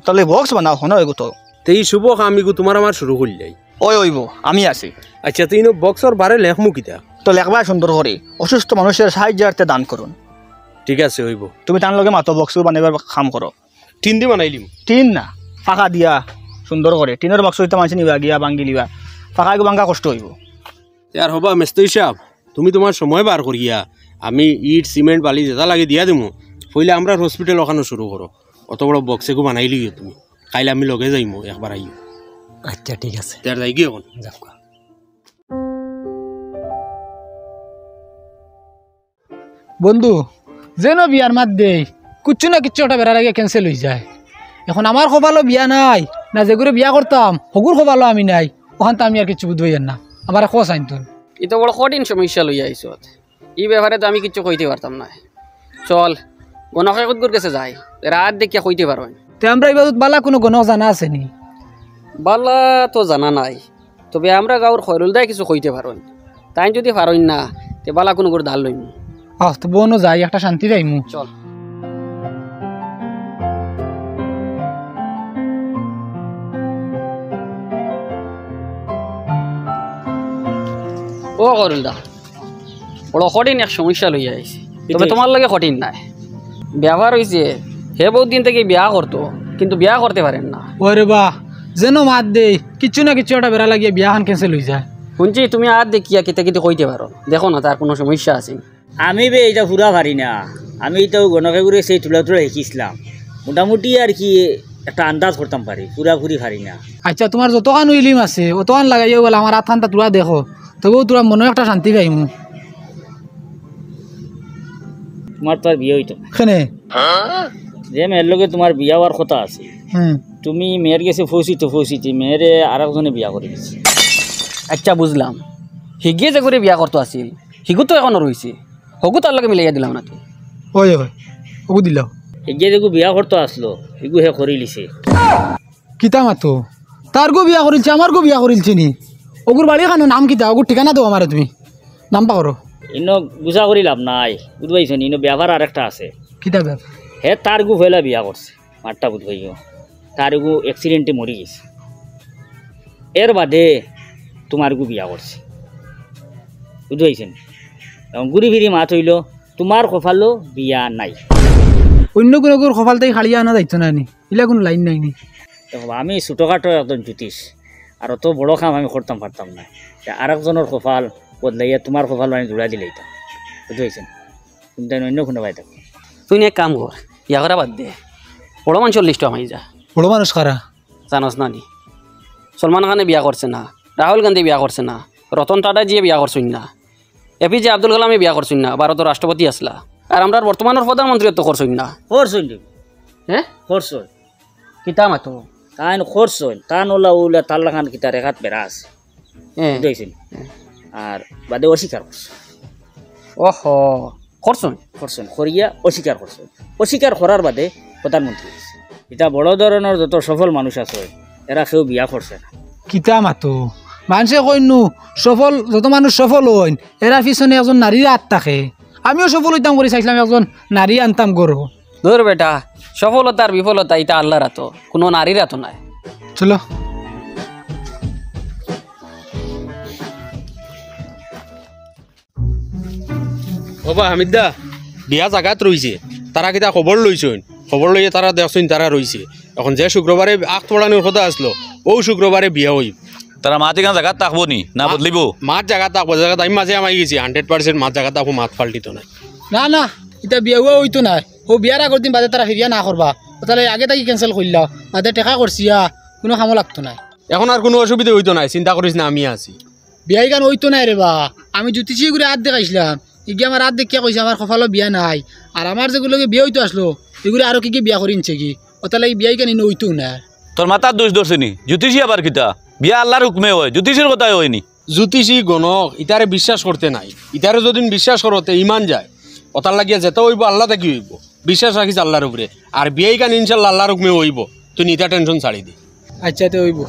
Speaker 3: তাহলে বক্স বানাও হনো এগুতো
Speaker 1: তো এই শুভ কামিগু তোমার আমার শুরু করলাই
Speaker 3: ওই ওইব আমি আছি
Speaker 1: আচ্ছা তুই বক্সর বারে লেখমু কিতা
Speaker 3: তো লেখবা সুন্দর করে অসুস্থ মানুষের সাহায্যার্থে দান করুন
Speaker 1: ঠিক আছে হইব
Speaker 3: তুমি তার লগে মাতো বক্স বানাইবার কাম করো
Speaker 1: টিন দি বানাইলিম
Speaker 3: টিন না ফাঁকা দিয়া সুন্দর করে টিনের বক্স হইতে মানুষ নিবা গিয়া ভাঙ্গি লিবা ফাঁকা ভাঙ্গা কষ্ট হইব
Speaker 1: আর হবা মেস্তই সাহেব তুমি তোমার সময় বার করিয়া আমি ইট সিমেন্ট বালি যেটা লাগে দিয়া দিমু পইলে আমরা হসপিটাল ওখানে শুরু করো অত বড় বক্সেকু বানাইলি তুমি কাইলে আমি লগে যাইমু একবার আইও
Speaker 8: আচ্ছা ঠিক আছে
Speaker 1: তার যাই গিয়ে এখন
Speaker 8: যাও
Speaker 6: বন্ধু যেন বিয়ার মাত দেই কিচ্ছু না কিচ্ছু ওটা বেড়ার আগে ক্যান্সেল হয়ে যায় এখন আমার খোবালো বিয়া নাই না যেগুলো বিয়া করতাম হগুর খোবালো আমি নাই ওখান তো আমি আর কিছু বুঝবই না আমার খোঁজ আইন তোর
Speaker 4: এটা বড় কঠিন সমস্যা লইয়া আইসত এই ব্যাপারে তো আমি কিছু কইতে পারতাম না চল গণকাকতগুর কাছে যাই রাত দেখিয়া কইতে পারো
Speaker 6: তে আমরা এবার বালা কোনো গণক জানা আছে নি
Speaker 4: বালা তো জানা নাই তবে আমরা গাঁর খয়রুল দায় কিছু কইতে পারো তাই যদি পারইন না তে বালা কোনো করে ধার লইম
Speaker 6: আহ তো বোনও যাই একটা শান্তি যাইমু
Speaker 4: চল ও খয়রুল দা বড় কঠিন এক সমস্যা লইয়া আইছি তবে তোমার লাগে কঠিন নাই ব্যবহার হয়েছে হে বহুত দিন থেকে বিয়া করতো কিন্তু বিয়া করতে পারেন না
Speaker 6: ওরে বাহ যেন মাত দেই কিচ্ছু না কিচ্ছু একটা বেড়া লাগিয়ে বিয়াখান ক্যান্সেল হয়ে যায়
Speaker 4: শুনছি তুমি আর দেখিয়া কেতে কেতে কইতে পারো দেখো না তার কোনো সমস্যা আছে
Speaker 8: আমি বে এটা পুরা পারি না আমি তো গণকে ঘুরে সেই তুলা শিখিছিলাম মোটামুটি আর কি একটা আন্দাজ করতাম পারি পুরাপুরি পারি না
Speaker 6: আচ্ছা তোমার যতখান উইলিম আছে অতখান লাগাইও বলে আমার আথানটা তোরা দেখো তবুও তোরা মনে একটা শান্তি পাইমু
Speaker 8: তোমার তো আর বিয়ে হইতো না
Speaker 6: কেনে
Speaker 8: যে মেয়ের লগে তোমার বিয়া হওয়ার কথা আছে
Speaker 6: হুম
Speaker 8: তুমি মেয়ের গেছে ফৌসিতে মেয়েরে আর একজনে বিয়া করে দিচ্ছে
Speaker 4: আচ্ছা বুঝলাম হিগিয়ে যে করে বিয়া করতো আসিল হিগু তো এখনো রয়েছে হগু তার লগে মিলাইয়া দিলাম না তুই
Speaker 6: ওই ওই ওগু দিলাও
Speaker 8: এগিয়ে দেখো বিয়া করতে আসলো এগু হে করে লিছে
Speaker 6: কিতা মাতো তার গো বিয়া করিলছে আমার গো বিয়া করিলছে নি ওগুর বাড়ি খানো নাম কিতা ওগুর ঠিকানা দাও আমারে তুমি নাম পা করো
Speaker 8: ইনো গুছা করি লাভ নাই বুঝবাইছ নি ইনো ব্যবহার আর একটা আছে
Speaker 6: কিতা ব্যাপ
Speaker 8: হে তার গু ফেলা বিয়া করছে মারটা বুঝবাইও তার গু অ্যাক্সিডেন্টে মরি গেছে এর বাদে তোমার গু বিয়া করছে বুঝবাইছেন এখন ঘুরি ফিরি মাত হইল তোমার কপালো বিয়া নাই
Speaker 6: অন্য কোনো গুর কপাল তাই খাড়িয়া আনা যাইতো না নি ইলা কোনো লাইন নাই নি
Speaker 8: দেখো আমি ছোটোখাটো একজন জ্যোতিষ আর অত বড় কাম আমি করতাম পারতাম না আর একজনের কপাল বদলাইয়া তোমার কপাল আমি জোড়া দিলেই তো বুঝতে তুমি তাই অন্য কোনো পাই থাকো
Speaker 4: তুই এক কাম কর ইয়া করা বাদ দে বড় মানুষের লিস্ট আমি যা
Speaker 6: বড় মানুষ কারা
Speaker 4: জানোস না নি সলমান খানে বিয়া করছে না রাহুল গান্ধী বিয়া করছে না রতন টাটা জিয়ে বিয়া করছেন না এপিজে আব্দুল কালামে বিয়া করছেন না ভারতের রাষ্ট্রপতি আসলা আর আমরা বর্তমানের প্রধানমন্ত্রী তো করছেন না
Speaker 8: করছই
Speaker 4: হ্যাঁ
Speaker 8: করছই
Speaker 4: কিতা মাতো
Speaker 8: তাইন করছই তান ওলা ওলা তাল্লা খান কিতা রেখাত বেড়া আছে বুঝতেছেন আর বাদে অস্বীকার করছে
Speaker 4: ওহো করছেন
Speaker 8: করছেন করিয়া অস্বীকার করছেন অস্বীকার করার বাদে প্রধানমন্ত্রী হয়েছে এটা বড় ধরনের যত সফল মানুষ আছে এরা কেউ বিয়া করছে না
Speaker 6: কিতা মাতো মানুষে কইনু সফল যত মানুষ সফল হইন এরা পিছনে একজন নারীর হাত থাকে আমিও সফল হইতাম করে চাইছিলাম একজন নারী আনতাম গরু
Speaker 4: ধর বেটা সফলতার বিফলতা এটা আল্লাহর হাত কোনো নারীর হাত নাই
Speaker 6: চলো
Speaker 1: বাবা হামিদা বিয়া জাগাত রয়েছে তারা কিতা খবর লইছেন খবর লইয়ে তারা দেখছেন তারা রয়েছে এখন যে শুক্রবারে আখ তোড়ানোর কথা আসলো ও শুক্রবারে বিয়া হইব
Speaker 2: তারা মাটি গান জায়গা থাকবো নি না বদলিব
Speaker 1: মাছ জায়গা থাকবো জায়গা আমি মাঝে আমি গেছি 100% মাছ জায়গা থাকবো মাছ পাল্টিত না
Speaker 6: না না এটা বিয়া হুয়া হইতো না ও বিয়ার আগর দিন বাদে তারা ফিরিয়া না করবা তাহলে আগে তাকে ক্যান্সেল করলা বাদে টেকা করছিয়া কোনো কামো লাগতো না
Speaker 1: এখন আর কোনো অসুবিধা হইতো না, চিন্তা করিস না, আমি আছি।
Speaker 6: বিয়াই গান হইতো নাই রে বা, আমি জ্যোতিষী করে হাত দেখাইছিলাম, এগিয়ে আমার হাত দেখিয়া কইছে আমার কপালও বিয়া নাই, আর আমার যেগুলোকে বিয়া হইতো আসলো এগুলো আরো কি বিয়া করে নিছে কি, ওটা লাগি বিয়াই গান হইতো না।
Speaker 2: তোর মাথার দোষ ধরছে নি? জ্যোতিষী আবার কিতা? বিয়া আল্লাহর হুকমে হয়, জ্যোতিষীর কথাই হয়নি।
Speaker 1: জ্যোতিষী গণক ইতারে বিশ্বাস করতে নাই, ইতারে যদি বিশ্বাস করতে ইমান যায়, ওটার লাগিয়া যেতে হইব আল্লাহ থাকি হইব, বিশ্বাস রাখিস আল্লাহর উপরে। আর বিয়াই গান ইনশাল্লাহ আল্লাহর হুকমে হইব, তুই নিতা টেনশন ছাড়ি দি।
Speaker 6: আচ্ছা তো হইব।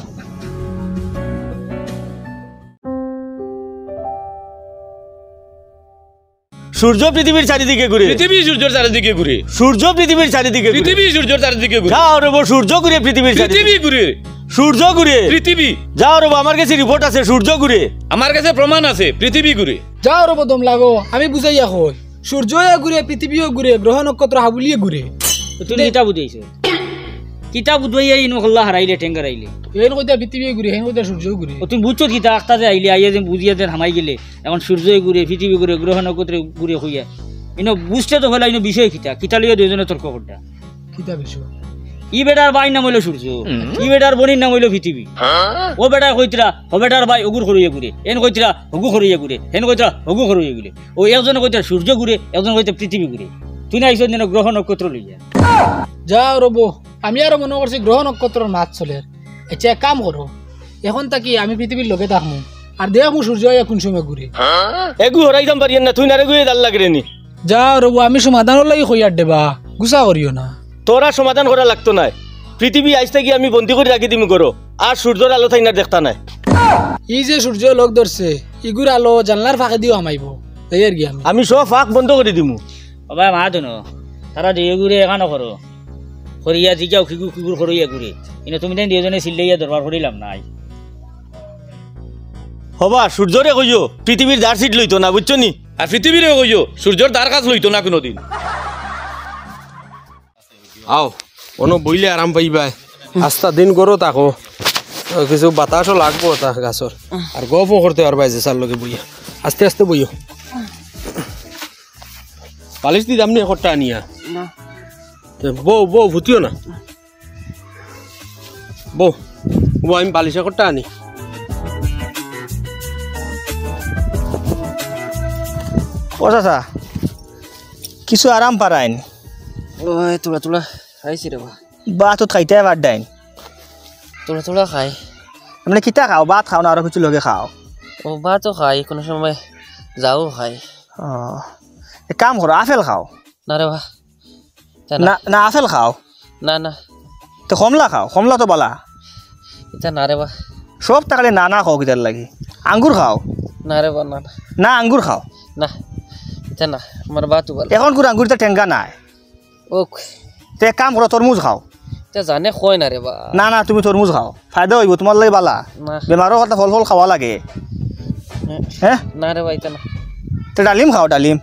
Speaker 5: সূর্য পৃথিবীর চারিদিকে ঘুরে,
Speaker 2: পৃথিবী সূর্যের চারিদিকে ঘুরে,
Speaker 5: সূর্য পৃথিবীর চারিদিকে ঘুরে,
Speaker 2: পৃথিবী সূর্যের চারিদিকে ঘুরে।
Speaker 5: যাও রে বউ, সূর্য ঘুরে পৃথিবীর চারিদিকে,
Speaker 2: পৃথিবী ঘুরে,
Speaker 5: সূর্য ঘুরে
Speaker 2: পৃথিবী।
Speaker 5: যাও রে বউ, আমার কাছে রিপোর্ট আছে, সূর্য ঘুরে।
Speaker 2: আমার কাছে প্রমাণ আছে, পৃথিবী ঘুরে।
Speaker 6: যাও রে বদম লাগো, আমি বুঝাইয়া কই, সূর্যও ঘুরে, পৃথিবীও ঘুরে, গ্রহ নক্ষত্র হাবুলিয়ে ঘুরে।
Speaker 8: তুই কিতা বুঝাইছ? কিতা বুঝাইয়া ইনো হল্লা হারাইলে টেঙ্গার আইলে
Speaker 6: এন কইতা পৃথিবীও ঘুরে, হেন কইতা সূর্যও ঘুরে।
Speaker 8: ও তুমি বুঝছো কিতা আখতা যে আইলে আইয়া যে বুঝিয়া যে হামাই গেলে এখন সূর্যই ঘুরে, পৃথিবী ঘুরে, গ্রহ নক্ষত্র ঘুরে হইয়া ইনো বুঝতে তো হলা, ইনো বিষয় কিতা কিতা লিয়ে দুইজনে তর্ক করতা।
Speaker 6: কিতা বিষয়?
Speaker 8: ই বেটার ভাই নাম হইলো সূর্য, ই বেটার বোনের নাম হইলো পৃথিবী। ও বেটা কইতরা ও বেটার ভাই অগুর খরইয়া ঘুরে, এন কইতরা হগু খরইয়া ঘুরে, হেন কইতরা হগু খরইয়া ঘুরে। ও একজনে কইতরা সূর্য ঘুরে, একজন কইতে পৃথিবী ঘুরে। তুই না আইছ যেন গ্রহ নক্ষত্র লইয়া।
Speaker 6: যাও রব, আমি আরো মনে করছি গ্রহ নক্ষত্রের মাছ চলে। আচ্ছা এক কাম করো, এখন তাকি আমি পৃথিবীর লগে থাকবো আর দেখবো সূর্য কোন সময় ঘুরে।
Speaker 5: এগু হরাইতাম পারিয়েন না, তুই না রে গুয়ে দাল লাগে নি।
Speaker 6: যাও রব, আমি সমাধানের লাগি কইয়ার দেবা, গুছা করিও না।
Speaker 5: তোরা সমাধান করা লাগতো নাই, পৃথিবী আইস থাকি আমি বন্দি করে রাখি দিমি করো, আর সূর্যের আলো থাই না দেখতা নাই।
Speaker 6: ই যে সূর্য লোক ধরছে, ইগুর আলো জানলার ফাঁকে দিও আমাইব, তাই আর কি
Speaker 5: আমি সব ফাঁক বন্ধ করে দিমু।
Speaker 8: বাবা মা দেন তারা দিয়ে ঘুরে এখানো করো, খরিয়া জিগাও খিগুর খিগুর খরইয়া ঘুরে, কিন্তু তুমি তাই দুজনে চিল্লাইয়া দরবার করিলাম নাই।
Speaker 5: হবা সূর্যরে কইও পৃথিবীর দার সিট লইতো না, বুঝছো নি?
Speaker 2: আর পৃথিবীরে কইও সূর্যর দ্বার কাজ লইতো না কোনোদিন।
Speaker 1: আও কোনো বইলে আরাম পাইবা, আস্তা দিন করো তাকো, কিছু বাতাসও লাগবো তা গাছর, আর গপও করতে পারবা যে চার লগে বইয়া, আস্তে আস্তে বইও। পালিশ দি দামনি একটা আনিয়া বউ বউ ভুতিও না, বউ বউ আমি পালিশ একটা আনি।
Speaker 3: ও চাচা কিছু আরাম পারাইন?
Speaker 4: ওই তোলা তোলা খাইছি রে
Speaker 3: বা তো খাইতে বাদ ডাইন,
Speaker 4: তোলা তোলা খাই।
Speaker 3: মানে কিতা খাও? ভাত খাও না আরো কিছু লগে খাও?
Speaker 4: ও ভাতও খাই, কোনো সময় যাও খাই।
Speaker 3: ও এক কাম করো, আপেল খাও।
Speaker 4: না রে বা,
Speaker 3: না না আপেল খাও
Speaker 4: না না,
Speaker 3: তো কমলা খাও, কমলা তো বলা।
Speaker 4: এটা না রে বা,
Speaker 3: সব তাকালে না না খাও কিতার লাগি। আঙ্গুর খাও?
Speaker 4: না রে বা, না না
Speaker 3: না আঙ্গুর খাও
Speaker 4: না, এটা না, আমার ভাতও ভালো।
Speaker 3: এখন করে আঙ্গুর তো টেঙ্গা নাই,
Speaker 4: ও
Speaker 3: তো এক কাম করো তরমুজ খাও।
Speaker 4: এটা জানে কয় না রে বা।
Speaker 3: না না তুমি তরমুজ খাও, ফায়দা হইব তোমার লাগে বালা।
Speaker 4: না
Speaker 3: বেমারও কথা ফল ফল খাওয়া লাগে। হ্যাঁ
Speaker 4: না রে বা, এটা না।
Speaker 3: তো ডালিম খাও, ডালিম।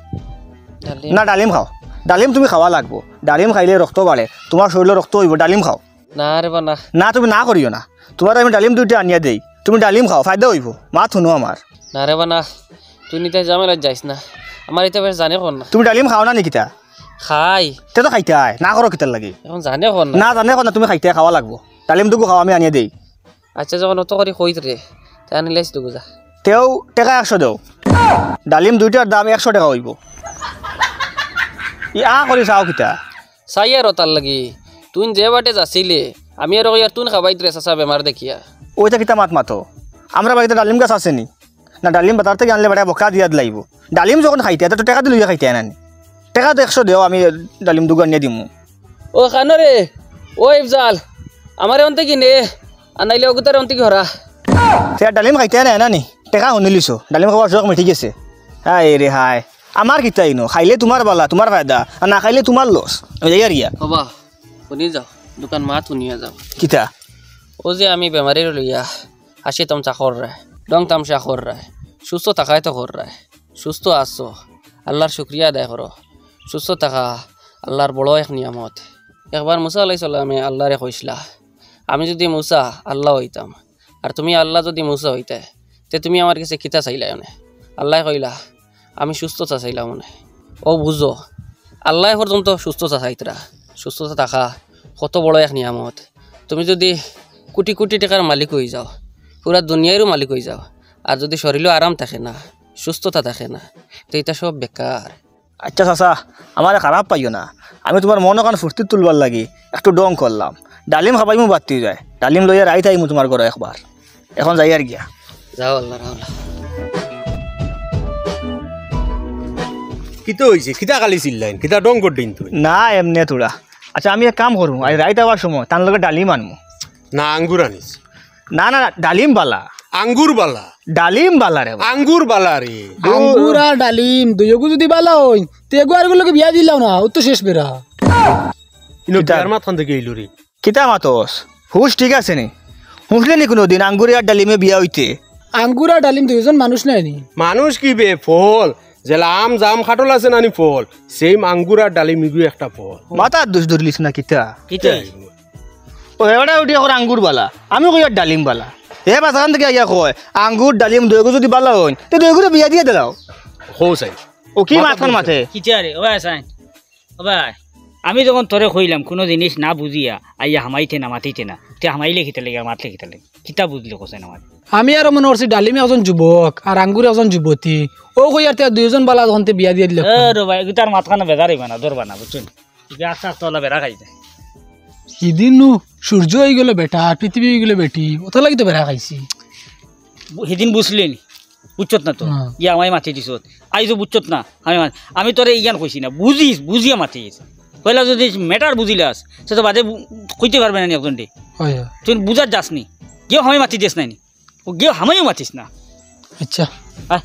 Speaker 3: না ডালিম খাও, ডালিম তুমি খাওয়া লাগবো। ডালিম খাইলে রক্ত বাড়ে, তোমার শরীরে রক্ত হইব, ডালিম খাও।
Speaker 4: না রে বা না।
Speaker 3: না তুমি না করিও না, তোমার আমি ডালিম দুইটা আনিয়া দেই, তুমি ডালিম খাও, ফায়দা হইব। মা শুনো আমার।
Speaker 4: না রে বা না, তুই নিতে ঝামেলায় যাইস না, আমার এটা বেশ জানে কোন না।
Speaker 3: তুমি ডালিম খাও না নিকিতা?
Speaker 4: খাই।
Speaker 3: তে তো খাইতে আয়, না করো কিতার লাগি।
Speaker 4: এখন জানে কোন না।
Speaker 3: না জানে কোন না, তুমি খাইতে খাওয়া লাগবো। ডালিম দুগু খাও, আমি আনিয়া দেই।
Speaker 4: আচ্ছা যখন অত করে কইত রে, তা আনিলাইস তো বুঝা।
Speaker 3: তেও টাকা 100 দেও, ডালিম দুইটার দাম 100 টাকা হইব। ই করি চাও কিতা?
Speaker 4: চাই আর তার লাগি তুই যে বাটে যাচ্ছিলে, আমি আর ইয়ার তুন খাবাইত রে চাচা বেমার দেখিয়া।
Speaker 3: ওইটা কিতা মাত মাতো? আমরা বাড়িতে ডালিম গাছ আছে নি? না ডালিম বাজার থেকে আনলে বেটা বকা দিয়া লাগব। ডালিম যখন খাইতে তো টাকা দিলে খাইতে আনানি। টাকা তো 100 দেও, আমি ডালিম দুগু আনিয়া দিমু।
Speaker 4: ও খানো রে, ও ইফজাল, আমার অন্তে কি নে আনাইলে ওগুতার অন্তে কি হরা।
Speaker 3: সে ডালিম খাইতে আনানি, টাকা শুনিলিছো, ডালিম খাওয়ার শখ মিঠি গেছে। হাই রে হাই, আমার কিতা ইনো, খাইলে তোমার বালা, তোমার ফায়দা, আর না খাইলে তোমার লস। ওই আর ইয়া
Speaker 4: বাবা শুনি যাও, দোকান মা শুনিয়া যাও।
Speaker 3: কিতা?
Speaker 4: ও যে আমি বেমারির লইয়া হাসি তামচা কর রায়, ডং তামসা কর রায়, সুস্থ থাকাই তো কর রায়। সুস্থ আছো, আল্লাহর শুক্রিয়া আদায় করো। সুস্থ থাকা আল্লাহর বড় এক নিয়ামত। একবার মুসা আলাইহিস সালামে আল্লাহরে কইসলা, আমি যদি মুসা আল্লাহ হইতাম আর তুমি আল্লাহ যদি মুসা হইতে, তে তুমি আমার কাছে কিতা চাইলাই মনে? আল্লাহ কইলা আমি সুস্থতা চাইলাম মনে। ও বুঝো, আল্লাহ পর্যন্ত সুস্থতা চাইতরা। সুস্থতা থাকা কত বড় এক নিয়ামত। তুমি যদি কোটি কোটি টাকার মালিক হয়ে যাও, পুরা দুনিয়ারও মালিক হয়ে যাও, আর যদি শরীরও আরাম থাকে না, সুস্থতা থাকে না, তো এটা সব বেকার।
Speaker 3: আচ্ছা চাচা, আমার খারাপ পাইও না, আমি তোমার মন ওখান ফুর্তি তুলবার লাগি একটু ডং করলাম। ডালিম খাবাইমু বাড়তি যায়, ডালিম লইয়া রাই থাইমু তোমার ঘরে একবার। এখন যাই আর গিয়া।
Speaker 4: যাও আল্লাহ রাওলা।
Speaker 1: কিতা হয়েছে? কিতা খালি চিল্লাইন? কিতা ডং করদিন তুই?
Speaker 3: না এমনি তোরা। আচ্ছা আমি এক কাম করবো, আর রাইত আবার সময় তার লগে ডালিম আনবো।
Speaker 1: না আঙ্গুর আনিস?
Speaker 3: না না ডালিম বালা।
Speaker 1: আঙ্গুর বালা?
Speaker 3: ডালিম বালা রে।
Speaker 1: আঙ্গুর বালা রে।
Speaker 6: আঙ্গুর আর ডালিম দুইগু যদি বালা হই তেগু আর গুলোকে বিয়া দিলাও না, ও তো শেষ বেরা।
Speaker 1: ইনো বিয়ার মাথান থেকে এলো রে।
Speaker 3: কিতা মাতস? হুশ ঠিক আছে নি? হুঁসলে নি কোনোদিন আঙ্গুর আর ডালিমে বিয়া হইতে?
Speaker 6: আঙ্গুর আর ডালিম দুইজন মানুষ নাই নি?
Speaker 1: মানুষ কি বে? ফল যেলা আম জাম খাটল আছে নানি ফল, সেম আঙ্গুর আর ডালিম ইগু একটা ফল।
Speaker 3: মাথার দোষ ধরলিস না কিতা? ও এবারে উঠি এখন আঙ্গুর বালা, আমি কই আর ডালিম বালা। এ বাসাখান থেকে আইয়া কয় আঙ্গুর ডালিম দুইগু যদি বালা হই তো দুইগুলো বিয়া দিয়ে দিলাও।
Speaker 1: হো চাই
Speaker 3: ও কি মাথান মাথে?
Speaker 8: কিচারে ও ভাই সাইন, ও ভাই আমি যখন তোরে কইলাম কোনো জিনিস না বুঝিয়া আইয়া হামাইতে না মাতিতে না, তে হামাইলে খিতে লেগে মাতলে খিতে লেগে কিতা বুঝলি কোসেন আমার?
Speaker 6: আমি আর মনে করছি ডালিমে একজন যুবক আর আঙ্গুর একজন যুবতী, ও কই আর দুইজন বালা তখন বিয়া দিয়ে দিল।
Speaker 8: রে ভাই তার মাথাখানে বেজার হইবা না, ধরবা না বুঝছেন? আস্তে আস্তে ওলা বেড়া খাই যায়।
Speaker 6: সেদিন সূর্য হয়ে গেল বেটা, আর পৃথিবী হয়ে গেল বেটি, ওত লাগি তো বেড়া খাইছি।
Speaker 8: সেদিন বুঝলি নি? বুঝছত না তো ইয়া আমায় মাতি দিছ, আইজো বুঝছত না আমি তোরে ইয়ান কইছি না, বুঝিয়া মাতিস। কইলা যদি ম্যাটার বুঝিলাস সে তো বাদে কইতে পারবে না নি একজন। তুই বুঝার যাস নি, গিয়েও হামাই মাতি দিস নাই নি, ও গিয়েও হামাইও মাতিস না।
Speaker 6: আচ্ছা
Speaker 8: আয়